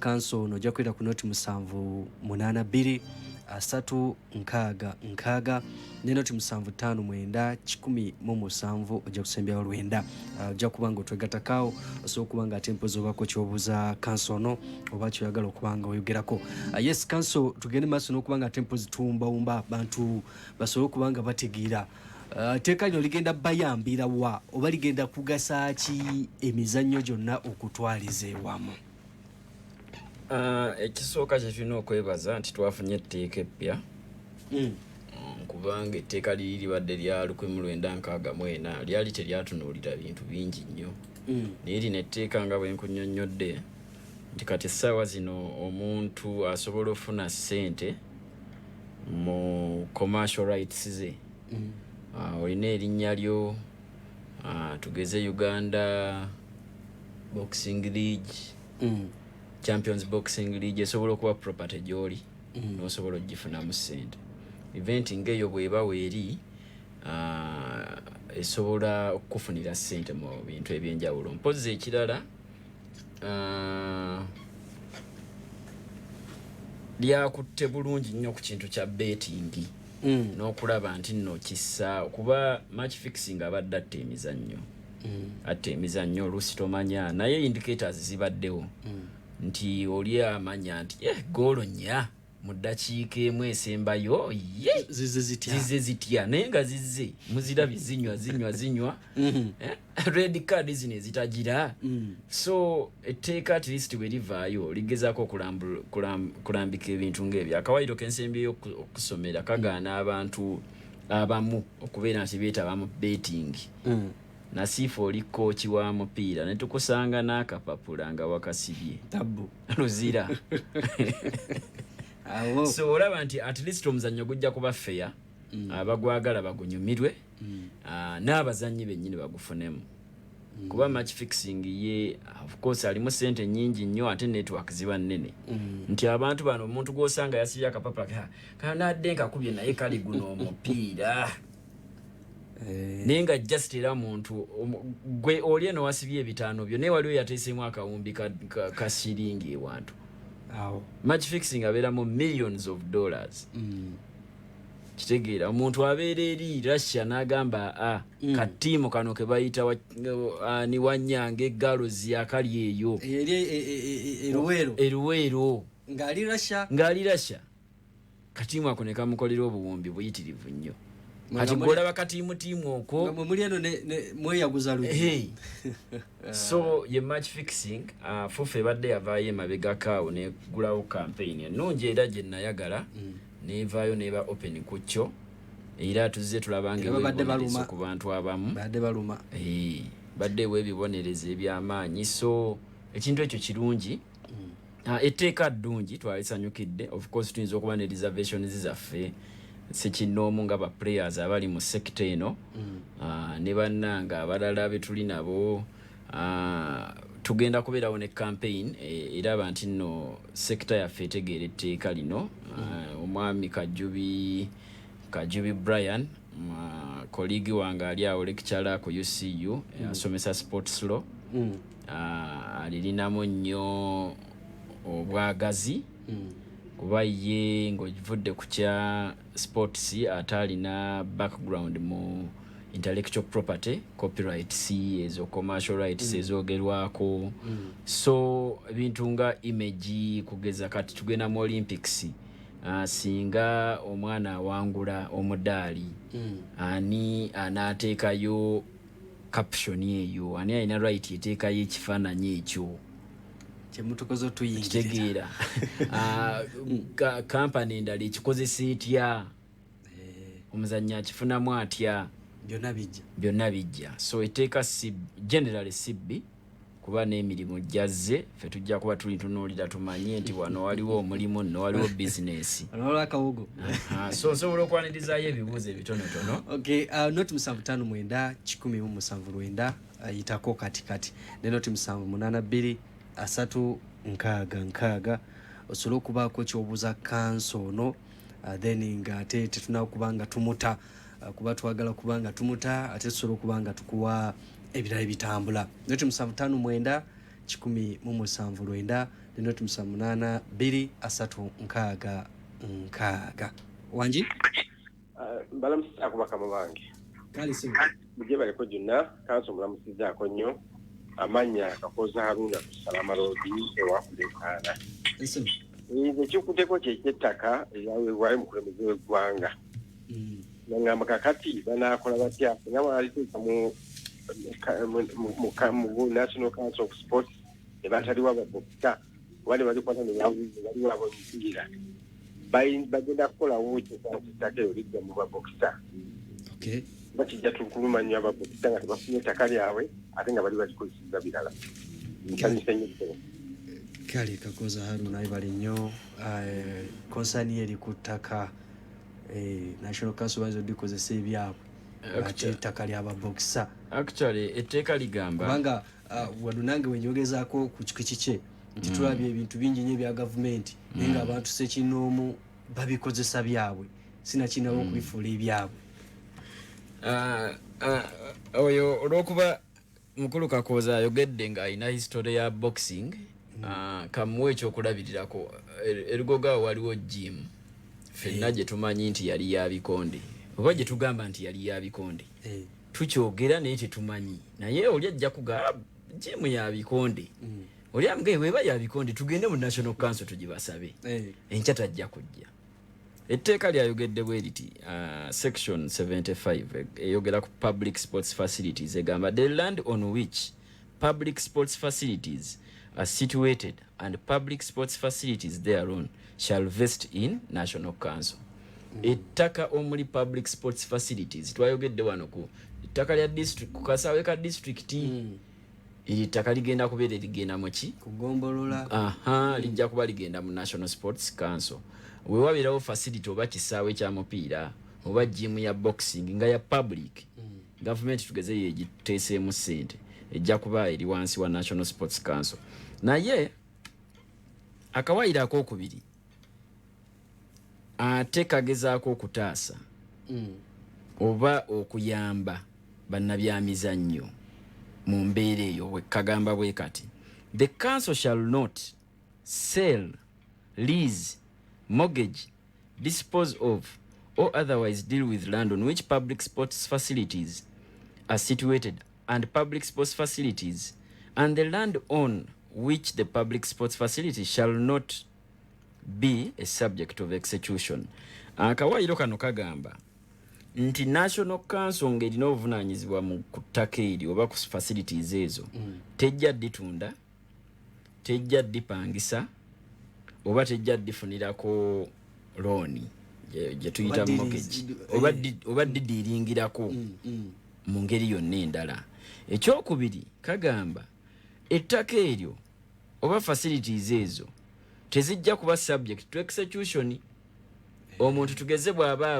B: Counsel ono ojja kwera ku noti 782 366 nenoti 759117 ojja kusembyawo 9. Ojja kubanga otwegattakaawo osobola okubanga ate mpozi obako kyobuuza Counsel ono oba kyoyagala okubanga oyogerako. Yes Counsel, tugende maaso n'okubanga ate mpozi tuwumbawumba abantu basobole okubanga bategeera tteeka lino ligenda bayambira wa oba ligenda kugasa ki emizannyo gyonna okutwaliza ewamu.
A: Ekisooka kye tulina okwebaza nti twafunye etteeka eppya kubanga etteeka liri libadde lya 1964 lyali teryatunuulira bintu bingi nnyo naye lino etteeka nga bwe nkunnyonnyodde nti kati essaawa zino omuntu asobola ofuna ssente mu commercial rights ze. Olina erinnya lyo tugeze Uganda Boxing League, Champions Boxing League esobola okuba property gy'oli n'osobola ogifunamu ssente. Event ng'eyo bw'eba weeri esobola okufunira ssente mu bintu ebyenjawulo. Mpozi ekirala lyakutte bulungi nnyo ku kintu kya betting n'okulaba nti nno kissa kuba match fixing abadde atta emizannyo. Atta emizannyo oluusi tomanya naye indicators zibaddewo nti oli amanya nti goolo nnya mu ddakiika emu esembayo zize zitya naye nga zize muzirabye zinywa red card zino ezitagira. So etteeka at least bwe livaayo ligezaako kulambika ebintu ng'ebyo. Akawairo k'ensembi y'okusomera kagaana abantu abamu okubeera nti beetaba mu betting. Nasifu oli kooki wa mupiira ne tukusanga n'akapapula nga wakasibye tabu luzira. So olaba nti at least omuzannyo gujja kuba fair, abagwagala bagunyumirwe, n'abazannyi bennyini bagufunemu. Kuba match fixing ye of course alimu ssente nnyingi nnyo ate network ziba nnene. Nti abantu bano omuntu gw'osanga yasibye akapapula kanadde nkakubye naye kali guno omupiira. Nenga just era muntu gwe oli eno wasibye ebitaano byo naye waliwo yateesemu akawumbi ka shilingi ewantu. Match fixing abeera mu millions of dollars. Kitegeera omuntu abeera eri Russia n'agamba katiimu kano ke bayita ni Wanyange Galozi akali eyo eruweero
B: ngali
A: Russia katimu ako ne kamukolera obuwumbi buyitirivu nnyo kati golaba katimu okwo
B: muli eno ne mweyaguza lugi
A: so ye match fixing fufe badde yavaayo emabega kaawo ne gulawo campaign ennungi era gye nayagala nevaayo neba open ku kyo era tuzze tulabange weebonereza ku bantu abamu badde weebibonereza ebyamaanyi so ekintu ekyo kirungi etteeka ddungi twalisanyukidde of course tuyinza okuba ne reservations zaffe sekinoomu nga ba players abali mu sector eno ne bannanga abalala betuli nabo tugenda kubeerawo ne campaign era abantu nno sector yaffe etegeera etteeka lino omwami Kajubi Brian koligi wange ali awo lecturer ku UCU asomesa sports law alirinamu nnyo obwagazi kuba ye ng'ovudde ku kya sports ate alina background mu intellectual property copyrights ezo commercial rights ezogerwako so ebintu nga image kugeza kati tugenda mu Olympics singa omwana awangula omudaali ani anaateekayo caption eyo ani alina right eteekayo ekifaananyi ekyo
B: kyemutukoze tuyingirira
A: kampani endala ekikozesa etya omuzannyi akifunamu atya byonna bijja so eteeka generally sibbi kuba n'emirimu jazze ffe tujja kuba tulitunuulira tumanye nti wano waliwo omulimu nno waliwo bizinesi so nsobola okwanirizayo ebibuuzo ebitonotono
B: noti 7559 yitako katikati ne noti 7882 osobola okubaako kyobuuza Counsel ono then nga ate tetunakubanga tumuta kuba twagala kubanga tumuta ate tusobola okubanga tukuwa ebirala bitambula noti 7559 noti 7882 wanji
G: balamusizzaako bakama bange mujje baliko gyonna Counsel mulamusizzaako nnyo amanya kakoza haruna kusala malodi ewakulekaana ekikuddeko kyekyettaka eyaweebwayo mukulembeze w'eggwanga nangamba kakati banaakola batya nga baaliteeka mu National Council of Sports ne bataliwo ababokisa kuba ne balikwata ne baliwo ab'omupiira bagenda kukolawo ettaka eyo lijja mu babokisa bakijja tukuluma nnyo ababokisa nga tebafunye ettaka lyabwe ate nga bali bakikozeseza birala nsanyusa nnyo ekitabo
B: kale kakoza haruna ayibale nnyo konsani eri ku ttaka National Council bazo dikozesa ebyabwe ate ettaka ly'ababokisa
A: actually etteeka ligamba
B: kubanga wadunange wenyogezaako ku kikye nti tulabye ebintu bingi nnyo ebya gavumenti naye nga abantu sekinoomu babikozesa byabwe sinakinawo okubifuula ebyabwe
A: oyo olw'okuba mukulu Kakoza ayogedde nga alina history ya boxing kamuwe ekyokulabirirako erugogaawo waliwo gym ffenna gye tumanyi nti yali yabikonde oba gye tugamba nti yali yabikonde tukyogera naye tetumanyi naye oli ajja kugamba gym yabikonde oli amugaye weba yabikonde tugende mu National Council tugibasabe enkya tajja kujja etteeka lyayogedde bwe riti section 75 eyogera ku public sports facilities egamba the land on which public sports facilities are situated and public sports facilities thereon shall vest in National Council. Ettaka omuli public sports facilities twayogedde wano ku ettaka lya district ku Kasaawe ka district eri ttaka ligenda kubeera ligenda mu ki
B: kugombolola
A: lijja kuba ligenda mu National Sports Council we wabeerawo facility oba kisaawe kya mupiira oba gym ya boxing nga ya public government tugeze yegiteeseemu ssente ejja kuba eri wansi wa National Sports Council naye akawaayiro akokubiri ate kagezaako okutaasa oba okuyamba bannabyamizannyo mu mbeera eyo wekagamba bwe kati the council shall not sell, lease, mortgage, dispose of or otherwise deal with land on which public sports facilities are situated and public sports facilities and the land on which the public sports facility shall not be a subject of execution. Akawaayiro kano kagamba nti National Council ng'erina obuvunaanyizibwa mu ttaka eryo oba ku facilities ezo tejja dditunda, tejja ddipangisa oba tejja ddifunirako looni gye tuyita mortgage oba ddidiringirako mu ngeri yonna endala. Ekyokubiri kagamba ettaka eryo oba facilities ezo tezijja kuba subject to execution. Omuntu tugeze bw'aba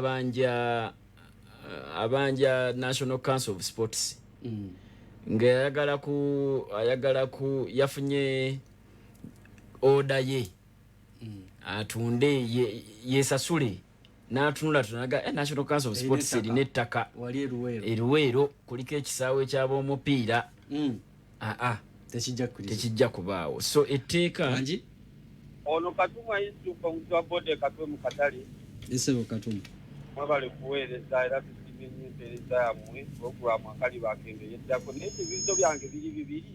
A: abanja National Council of Sports ng'ayagala ku yafunye order ye atunde yesasule n'atunula tunaga National Council of Sports erina ettaka eruweero kuliko ekisaawe eky'ab'omupiira tekijja kubaawo. So etteeka
H: ono Katuma Yusufu omuntu wa bode katwe mu katale
B: esebo Katuma
H: mwabale kuweereza era tusimenyetereza yamwe programu akali bakenge yeddako n'ebibuzo byange biri bibiri.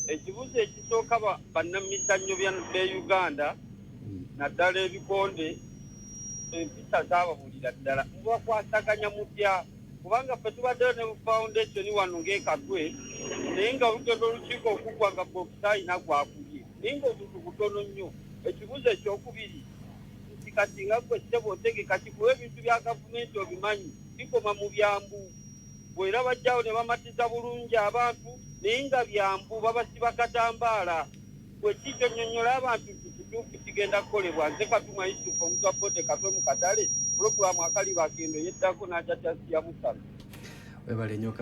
H: Ekibuzo ekisooka bannamizannyo bya Uganda naddala ebikonde empisa zaababulira ddala mubakwasaganya mutya kubanga ffe tubaddeyo ne foundation wano ng'ekatwe naye nga olugendo olukiiko okugwa nga bokisayina gwakubye naye nga omuntu kutono nnyo. Ekibuzo ekyokubiri nti kati nga gwe ssebo otegeka kikuwa ebintu bya gavumenti obimanyi bikoma mu byambu bwera bajjawo ne bamatiza bulungi abantu naye nga byambu babasiba katambaala bwe kikyo nnyonnyola abantu kituufu kigenda kukolebwa. Nze Katuma Yusufu omuntu wa bode katwe mu katale pulogulaamu akali bakendo yeddako n'ajatyasiya musana.
B: Webale nnyo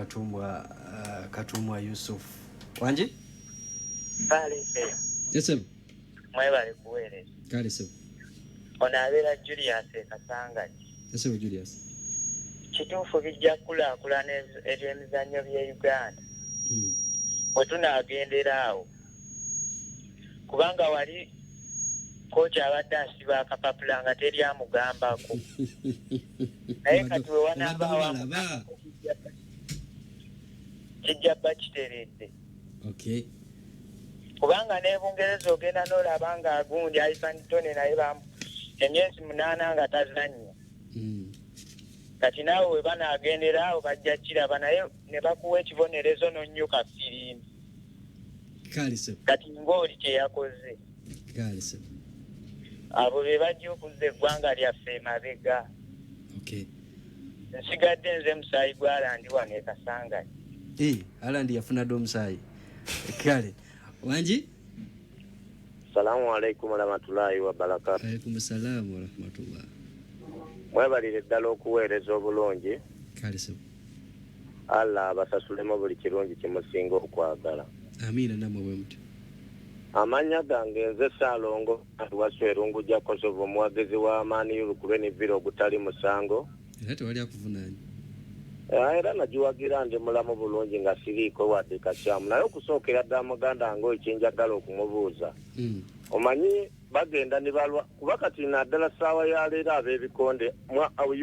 B: Katumwa Yusufu. Wanji?
I: Kale
B: esebo
I: mwebale kuweereza
B: kale sebo
I: ono abeera Julius Kasangati.
B: esebo Julius
I: kituufu bijja kulaakulana ebyemizannyo bya Uganda bwe tunaagendera awo kubanga wali kocha abadde asiba akapapula nga teri amugambako naye kati we wanaabaawo kijja bba kiteredde kubanga ne Bungereza ogenda n'olaba nga agundi Ivan naye emyezi 8 nga tazannya. Kati naawe we banaagendera awo bajja kiraba naye ne bakuwa ekibonerezo n'onnyuka firimbi kati ng'oli kye yakoze. Abo be bajja okuzza eggwanga lyaffe emabega. Nsigadde nze musaayi gwa Alandi wano e Kasangati.
B: Alandi yafuna ddo omusaayi. Kale Wanji?
I: Salamu alaikum warahmatullahi wabarakatuh.
B: Alaikum salamu warahmatullahi.
I: Mwebalire ddala okuweereza obulungi.
B: Kale sebo.
I: Allah abasasulemu buli kirungi kimusinga okwagala.
B: Amiina namwe bwe mutyo.
I: Amanya gange nze Saalongo Waswerungu gya Kosovo omwagezi w'amaani y'olukulweni vira ogutali musango.
B: Era tewali akuvunaanya.
I: Era nagiwagira ndi mulamu bulungi nga siriiko wadde kakyamu naye okusookera ddala muganda ngo ekyenjagala okumubuuza. Omanyi bagenda ne balwa kuba kati naddala ssaawa ya leero ab'ebikonde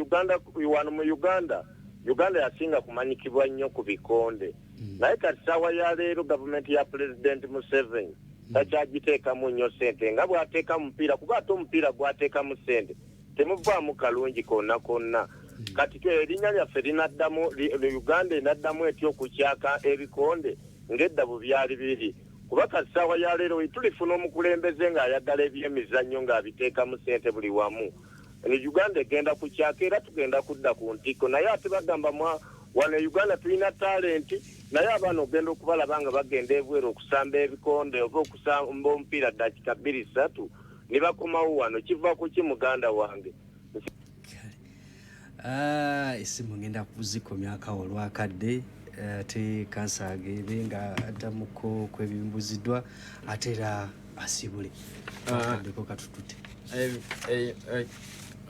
I: Uganda wano mu Uganda yasinga kumanyikibwa nnyo ku bikonde naye kati ssaawa ya leero gavumenti ya President Museveni takyagiteekamu nnyo ssente nga bw'ateeka mupiira kuba ate omupiira gwateekamu ssente temuvaamu kalungi konna. Kati erinnya lyaffe linaddamu Uganda enaddamu etya okukyaka ebikonde ng'edda bwe byali biri kuba kati ssaawa ya leero tulifuna omukulembeze ng'ayagala ebyemizannyo ng'abiteekamu ssente buli wamu. Uganda egenda kukyaka era tugenda kudda ku ntikko naye ate bagamba wano Uganda tulina talenti naye abaana ogenda okubalaba nga bagenda ebweru okusamba ebikonde oba okusamba omupiira dakika 2-3 ne bakomawo wano kiva ku ki muganda wange.
B: Esimu ngenda kuzikomyako olwakadde ate kansa agebe nga addamuko kwebimbuziddwa ate era asibule akaddeko katutute.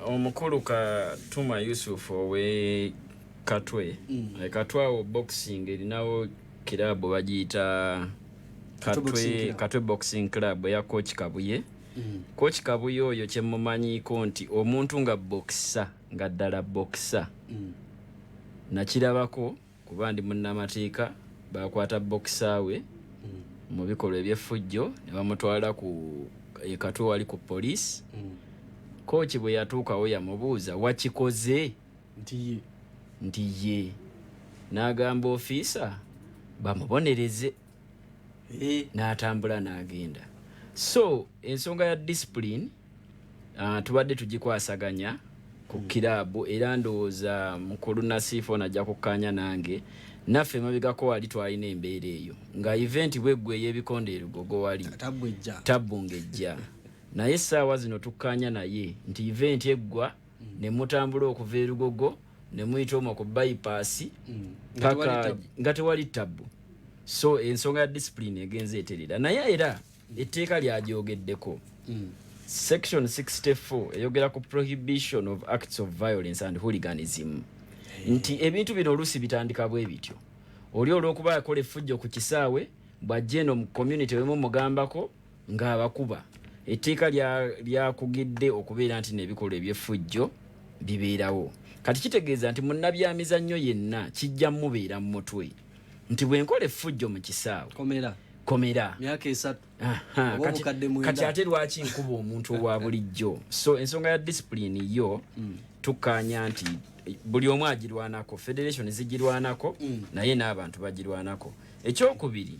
A: Omukulu Katuma Yusufu owe Katwe Katwe awo boxing erinawo kirabu bagiyita Katwe boxing club ya coach Kabuye. Coach Kabuye oyo kyemumanyiko nti omuntu nga boxer nga ddala boxer nakirabako kuba ndi munnamateeka bakwata boxer we mu bikolwa eby'effujjo ne bamutwala ku katwe wali ku police coach bwe yatuukawo yamubuuza wakikoze nti ye n'agamba officer bamubonereze n'atambula n'agenda. So ensonga ya discipline tubadde tugikwasaganya ku kirabu era ndowooza mukulu Nasiifo najja kukkanya nange naffe mabegako wali twalina embeera eyo nga event bweggwe ey'ebikonde erugogo wali tabbungejja naye essaawa zino tukkanya naye nti event eggwa ne mutambula okuva erugogo ne muyita omwo ku bypass paka nga tewali tabbu. So ensonga ya discipline egenze eterera naye era etteeka lyajogeddeko section 64 eyogera ku prohibition of acts of violence and hooliganism nti ebintu bino oluusi bitandika bwe bityo oli olw'okuba yakola effujjo ku kisaawe bw'ajja eno mu community wemu mugambako ng'abakuba etteeka lyakugidde okubeera nti n'ebikolwa eby'effujjo bibeerawo. Kati kitegeeza nti munnabyamizannyo yenna kijja mubeera mu mutwe nti bwe nkola effujjo mu kisaawe komera
B: myaka 3
A: kati ate lwaki nkuba omuntu owa bulijjo. So ensonga ya discipline yo tukkaanya nti buli omu agirwanako, federation zigirwanako naye n'abantu bagirwanako. Ekyokubiri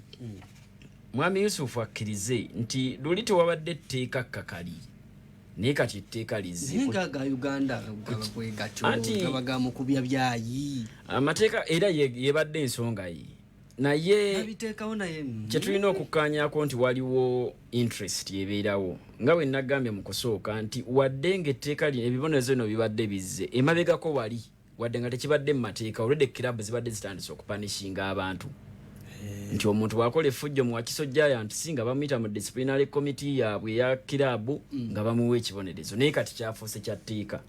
A: mwami Yusufu akkirize nti luli tewabadde etteeka kkakali naye kati etteeka lizibu
B: ga Uganda gabaga mu kubya byayi
A: amateeka era yebadde ensonga ye naye kyetulina okukkaanyako nti waliwo interest ebeerawo nga bwe nagambye mu kusooka nti wadde ng'etteeka ebibonerezo bino bibadde bizze emabegako wali wadde nga tekibadde mu mateeka olwedde kirabu zibadde zitandise okupanishinga abantu nti omuntu bw'akola effujjo mu wakisojja ya nti singa bamuyita mu disciplinary committee yaabwe eya kirabu nga bamuwa ekibonerezo naye kati kyafuuse kya tteeka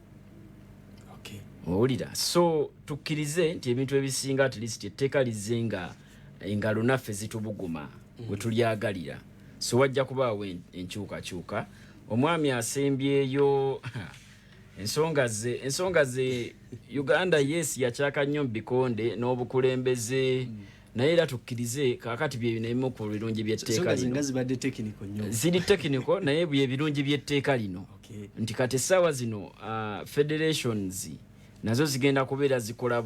A: owulira. So tukkirize nti ebintu ebisinga at least etteeka lizze nga engalo naffe zitubuguma we tulyagalira. So wajja kubaawo enkyukakyuka. Omwami asembyeyo ensonga ze Uganda yes yakyaka nnyo mu bikonde n'obukulembeze naye era tukkirize kaakati bye bino ku birungi by'etteeka lino ziri technical naye bye birungi by'etteeka lino nti kati essaawa zino federations nazo zigenda kubeera zikola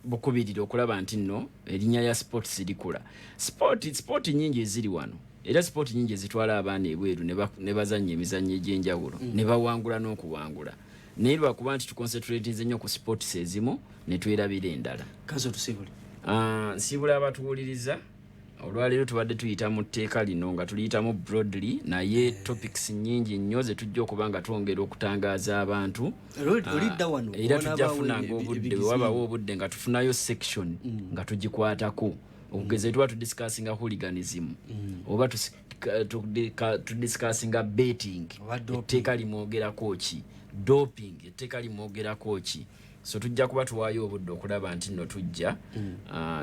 A: bukubirira okulaba nti nno erinnya lya sports zirikula. Sport nyingi eziri wano era sport nyingi ezitwala abaana ebweru ne bazannya emizannyo egy'enjawulo ne bawangula n'okuwangula naye lwakuba nti tuconcentratinze nnyo ku sports ezimu ne twerabira endala. Nsiibula abatuwuliriza olwaleero tubadde tuyita mu tteeka lino nga tuliyitamu broadly naye topics nyingi nnyo ze tujja okuba nga twongera okutangaaza abantu era tujja funanga obudde bwe wabaawo obudde nga tufunayo section nga tugikwatako okugeza tuba tudiscussinga hooliganism oba tudiscussinga betting etteeka limwogerako ki, doping etteeka limwogerako ki. So tujja kuba tuwaayo obudde okulaba nti nno tujja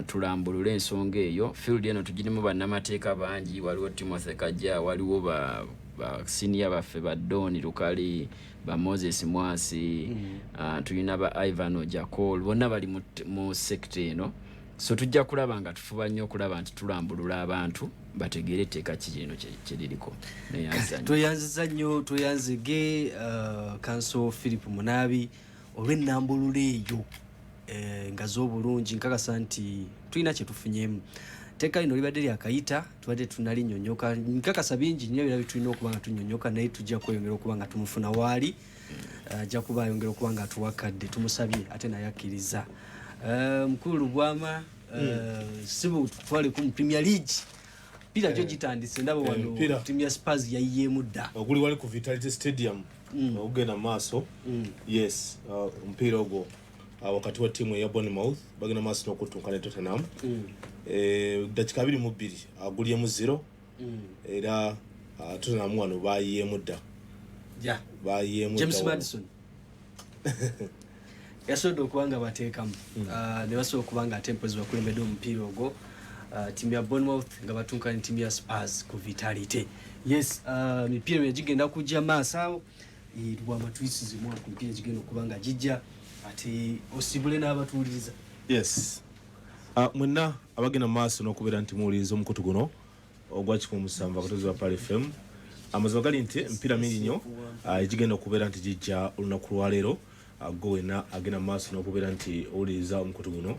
A: tulambulula ensonga eyo. Field eno tugirimu bannamateeka bangi, waliwo Timothy Kajja, waliwo ba senior baffe ba Doni Lukali, ba Moses Mwasi, tulina ba Ivan Ojakol, bonna bali mu sekta eno. So tujja kulaba nga tufuba nnyo okulaba nti tulambulula abantu bategeere etteeka ki eno kyeririko.
B: Tweyanziza nnyo tweyanzige Counsel Phillip Munaabi olw'ennambulula eyo nga z'obulungi nkakasa nti tulina kye tufunyemu. Tteeka lino libadde lyakayita tubadde tunalinyonyoka nkakasa bingi nnyo bira bitulina okuba nga tunyonyoka naye tujja kweyongera okuba nga tumufuna waali ajja kuba ayongera okuba nga atuwakadde tumusabye ate naye akkiriza. Mukulu Bwama sibu tutwale ku Premier League pira jo gitandise ndabo wano timu ya Spurs yayiyeemu dda
L: oguli wali ku Vitality Stadium ogenda maaso yes mpira ogwo wakati wa timu ya Bournemouth bagenda maaso n'okutunkana Tottenham dakika 22 agulyemu 0 era Tottenham wano bayiyeemu dda bayiyeemu
B: James Maddison yasodo okuwanga bateekamu ne basobola okubanga atempezi bakulembedde omupiira ogwo timu ya Bournemouth nga batunkana timu ya Spurs ku Vitality. Yes mipiira egigenda kujja maaso awo lw'amatwisizi mu mpira egigenda okuba nga gijja ate osibule n'abatuwuliriza.
L: Yes mwenna abagenda maaso n'okubeera nti muwuliriza omukutu guno ogwa 107 akatozi wa Pal FM amazima gali nti mpira mingi nnyo egigenda okubeera nti gijja olunaku lwaleero gowena agenda maaso n'okubeera nti owuliriza omukutu guno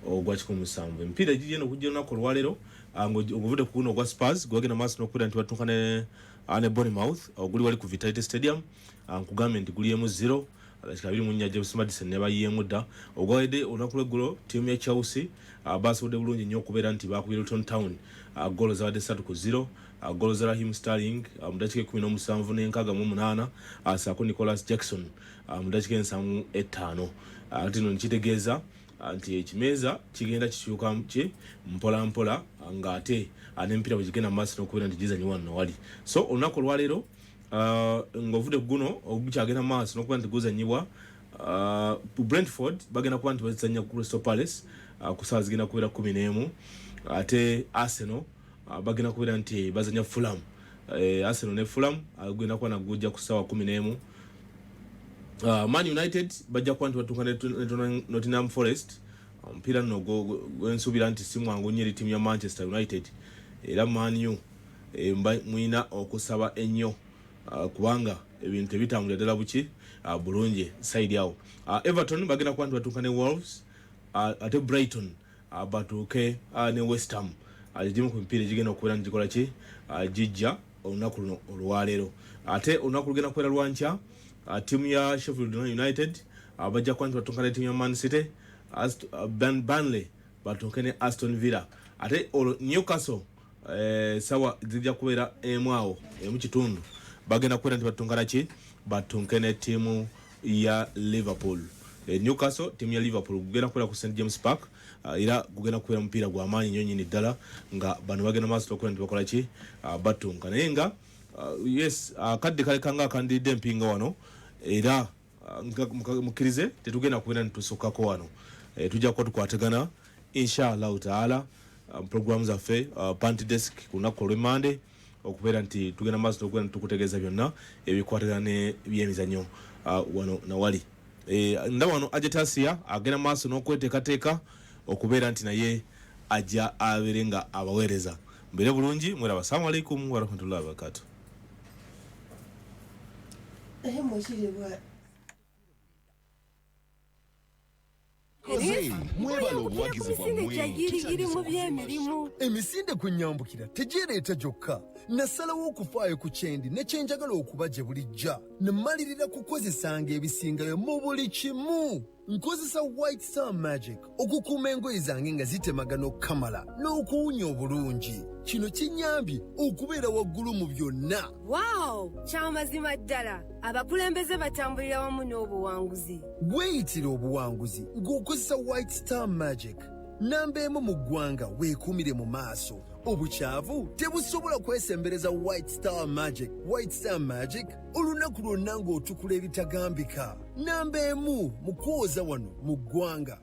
L: ogwa 17 empira egigenda okujja olunaku lwaleero ng'ovudde ku guno ogwa Spurs gwagenda maaso n'okubeera nti batuuka ne Bournemouth oguli wali ku Vitality Stadium nkugambye nti guli 1-0 dakika 24 James Maddison ne bayiyeemu dda ogwawedde olunaku lw'eggulo ttiimu ya Chelsea basobodde bulungi nnyo okubeera nti baakubira Luton Town goolo zabadde 3-0 goolo za Raheem Sterling mu dakiika 17 n'enkaaga saako Nicholas Jackson mu dakiika 75 ati no nkitegeeza nti ekimeeza kigenda kikyuka mpola mpola ng'ate n'empira bwe gigenda maaso n'okubeera nti gizanyiwa nno wali so olunaku olwaleero ng'ovudde guno ogukyagenda maaso n'okuba nti guzanyibwa Brentford bagenda kuba nti bazizanya ku Crystal Palace ku ssaawa zigenda kubeera 11 ate Arsenal bagenda kubeera nti bazanya Fulham Arsenal ne Fulham agenda kuba nagujja ku ssaawa 11 Man United bajja kuba nti batuuka ne Nottingham Forest omupiira nno gwensuubira nti si mwangu nnyo eri ttiimu ya Manchester United era Man U mwina okusaba ennyo kubanga ebintu ebitambulira ddala buki bulungi side awo Everton bagenda kuba nti batuuka ne Wolves ate Brighton batuuke ne West Ham gimu ku mipiira egigenda okubeera nti gikola ki gijja olunaku luno olwaleero ate olunaku lugenda kubeera lwankya ttiimu ya Sheffield United bajja kuba nti batuuka ne ttiimu ya Man City Burnley batuuke ne Aston Villa ate Newcastle sawa zijja kubeera emu awo emu kitundu bagenda kubeera nti batunkana ki batunke ne ttiimu ya Liverpool Newcastle ttiimu ya Liverpool gugenda kubeera ku St James Park era gugenda kubeera mupiira gw'amaanyi nnyo nnyini ddala nga bano bagenda maaso okubeera nti bakola ki batunka naye nga yes akadde kaleka nga akandiridde empinga wano era mukkirize tetugenda kubeera nti tusukkako wano tujja kuba tukwatagana inshallah taala programu zaffe Panty Desk ku lunaku olw'Emmande okubeera nti tugenda maaso okubeera nti tukutegeeza byonna ebikwatagana n'ebyemizannyo wano nawali ndaba wano Ajetasiya agenda maaso n'okweteekateeka okubeera nti naye ajja abeere nga abaweereza mbeere bulungi mweraba. Assalamu alaikum warahmatullahi wabarakatuh.
K: mwebala obuwagizi bwammwe. Emisinde kwe nyambukira tegireeta gyokka. Nasalawo okufaayo ku kyendi ne kye njagala okuba gye bulijja. Ne mmalirira kukozesanga ebisingayo mu buli kimu. Nkozesa White Star Magic okukuuma engoye zange nga zitemagana okukamala n'okuwunya obulungi. Kino kinyambye okubeera waggulu mu byonna.
O: Wow! Kyamazima ddala. Abakulembeze batambulira wamu n'obuwanguzi.
K: Weeyitira obuwanguzi ng'okozesa White Star Magic. Namba emu mu ggwanga weekuumire mu maaso. Obukyavu tebusobola kwesembereza White Star Magic. White Star Magic olunaku lwonna ng'otukula ebitagambika. Namba emu mu kwoza wano mu ggwanga.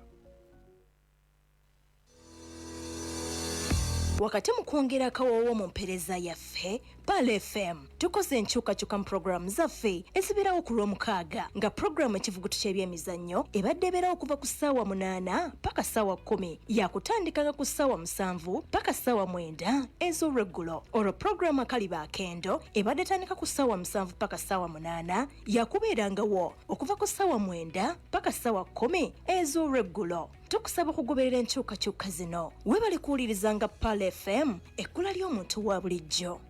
M: Wakati mu kwongera akawoowo mu mpereza yaffe Pale FM tukoze enkyukakyuka mu programu zaffe ezibirawo ku Lwomukaaga nga programu ekivuguto ky'ebyemizannyo ebadde ebeerawo okuva ku ssaawa 8 paka ssaawa 10 yakutandikanga ku ssaawa 7 paka ssaawa 9 ez'olweggulo. Olwo programu akaliba akendo ebadde etandika ku ssaawa 7 paka ssaawa 8 yakubeerangawo okuva ku ssaawa 9 paka ssaawa 10 ez'olweggulo. Tukusaba okugoberera enkyukakyuka zino webale kuwulirizanga Pale FM ekkula ly'omuntu wa bulijjo.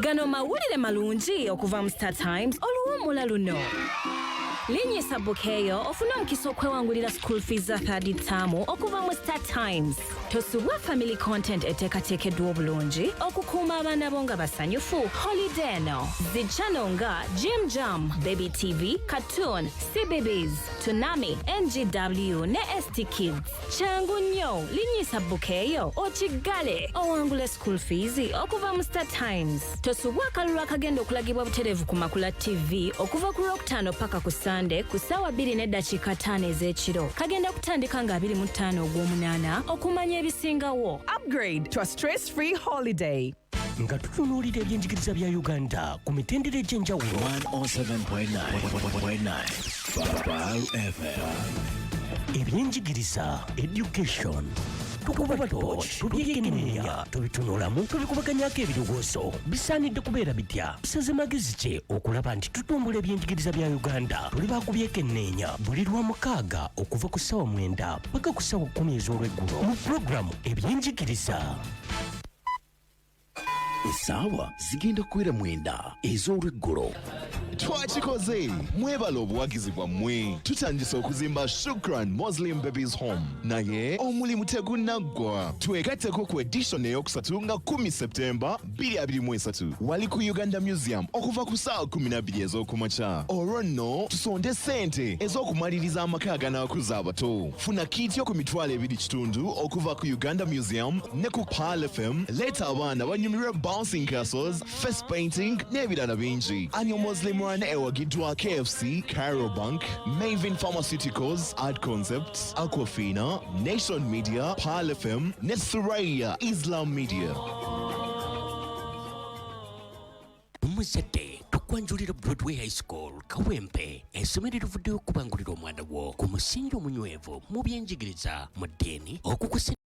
W: Gano mawulire malungi okuva mu Star Times oluwummula luno. Linyisa bukeyo ofuna omukisa okwewangulira school fees za 3rd ttaamu okuva mu Star Times. Tosubwa family content eteekateekeddwa obulungi okukuuma abaana bo nga basanyufu holiday eno. Zijjano nga Jim Jam, Baby TV, Cartoon, CBeebies, Toonami, NGW ne ST Kids. Kyangu nnyo linyisa bukeyo okiggale owangule school fees okuva mu Star Times. Tosubwa akalulu akagenda okulagibwa butereevu ku Makula TV okuva ku Lwokutaano paka ku Sunday ku ssaawa 2:5 ez'ekiro. Kagenda kutandika nga 25 ogw'omunaana okumanya ebisingawo.
X: Upgrade to a stress-free holiday.
J: Nga tutunuulira ebyenjigiriza bya Uganda ku mitendera egy'enjawulo.
K: 107.9
J: FM. Ebyenjigiriza, education, tukuba torch tubyekenenya tubitunulamu tubikubaganyako ebirowoozo bisaanidde kubeera bitya bisaze magezi ki okulaba nti tutumbula ebyenjigiriza bya Uganda tuli bakubyekenenya buli Lwamukaaga okuva ku ssaawa 9 paka ku ssaawa 10 ez'olweggulo mu pulogulaamu ebyenjigiriza.
N: Essaawa zigenda kuwera 9 ez'olweggulo. Twakikoze mwebala obuwagizi bwammwe tutandise okuzimba Shukran Muslim Babies Home naye omulimu tegunaggwa twegatteko ku edition eyokusatu nga 10 Septemba 2023 wali ku Uganda Museum okuva ku ssaawa 12 ez'okumakya. Olwo nno tusonde ssente ez'okumaliriza amaka ag'abakuza abato. Funa kiiti ku $2.5 okuva ku Uganda Museum ne ku Pearl FM. Leeta abaana banyumirwe bouncing castles, face painting n'ebirala bingi. Annual Muslim Run ewagiddwa KFC, Cairo Bank, Maven Pharmaceuticals, Art Concepts, Aquafina, Nation Media, Pearl FM ne Suraya Islam Media.
J: Muzadde tukwanjulira Broadway High School Kawempe essomero erivuddeyo okubangulira omwana wo ku musingi omunywevu mu byenjigiriza mu ddiini okukusa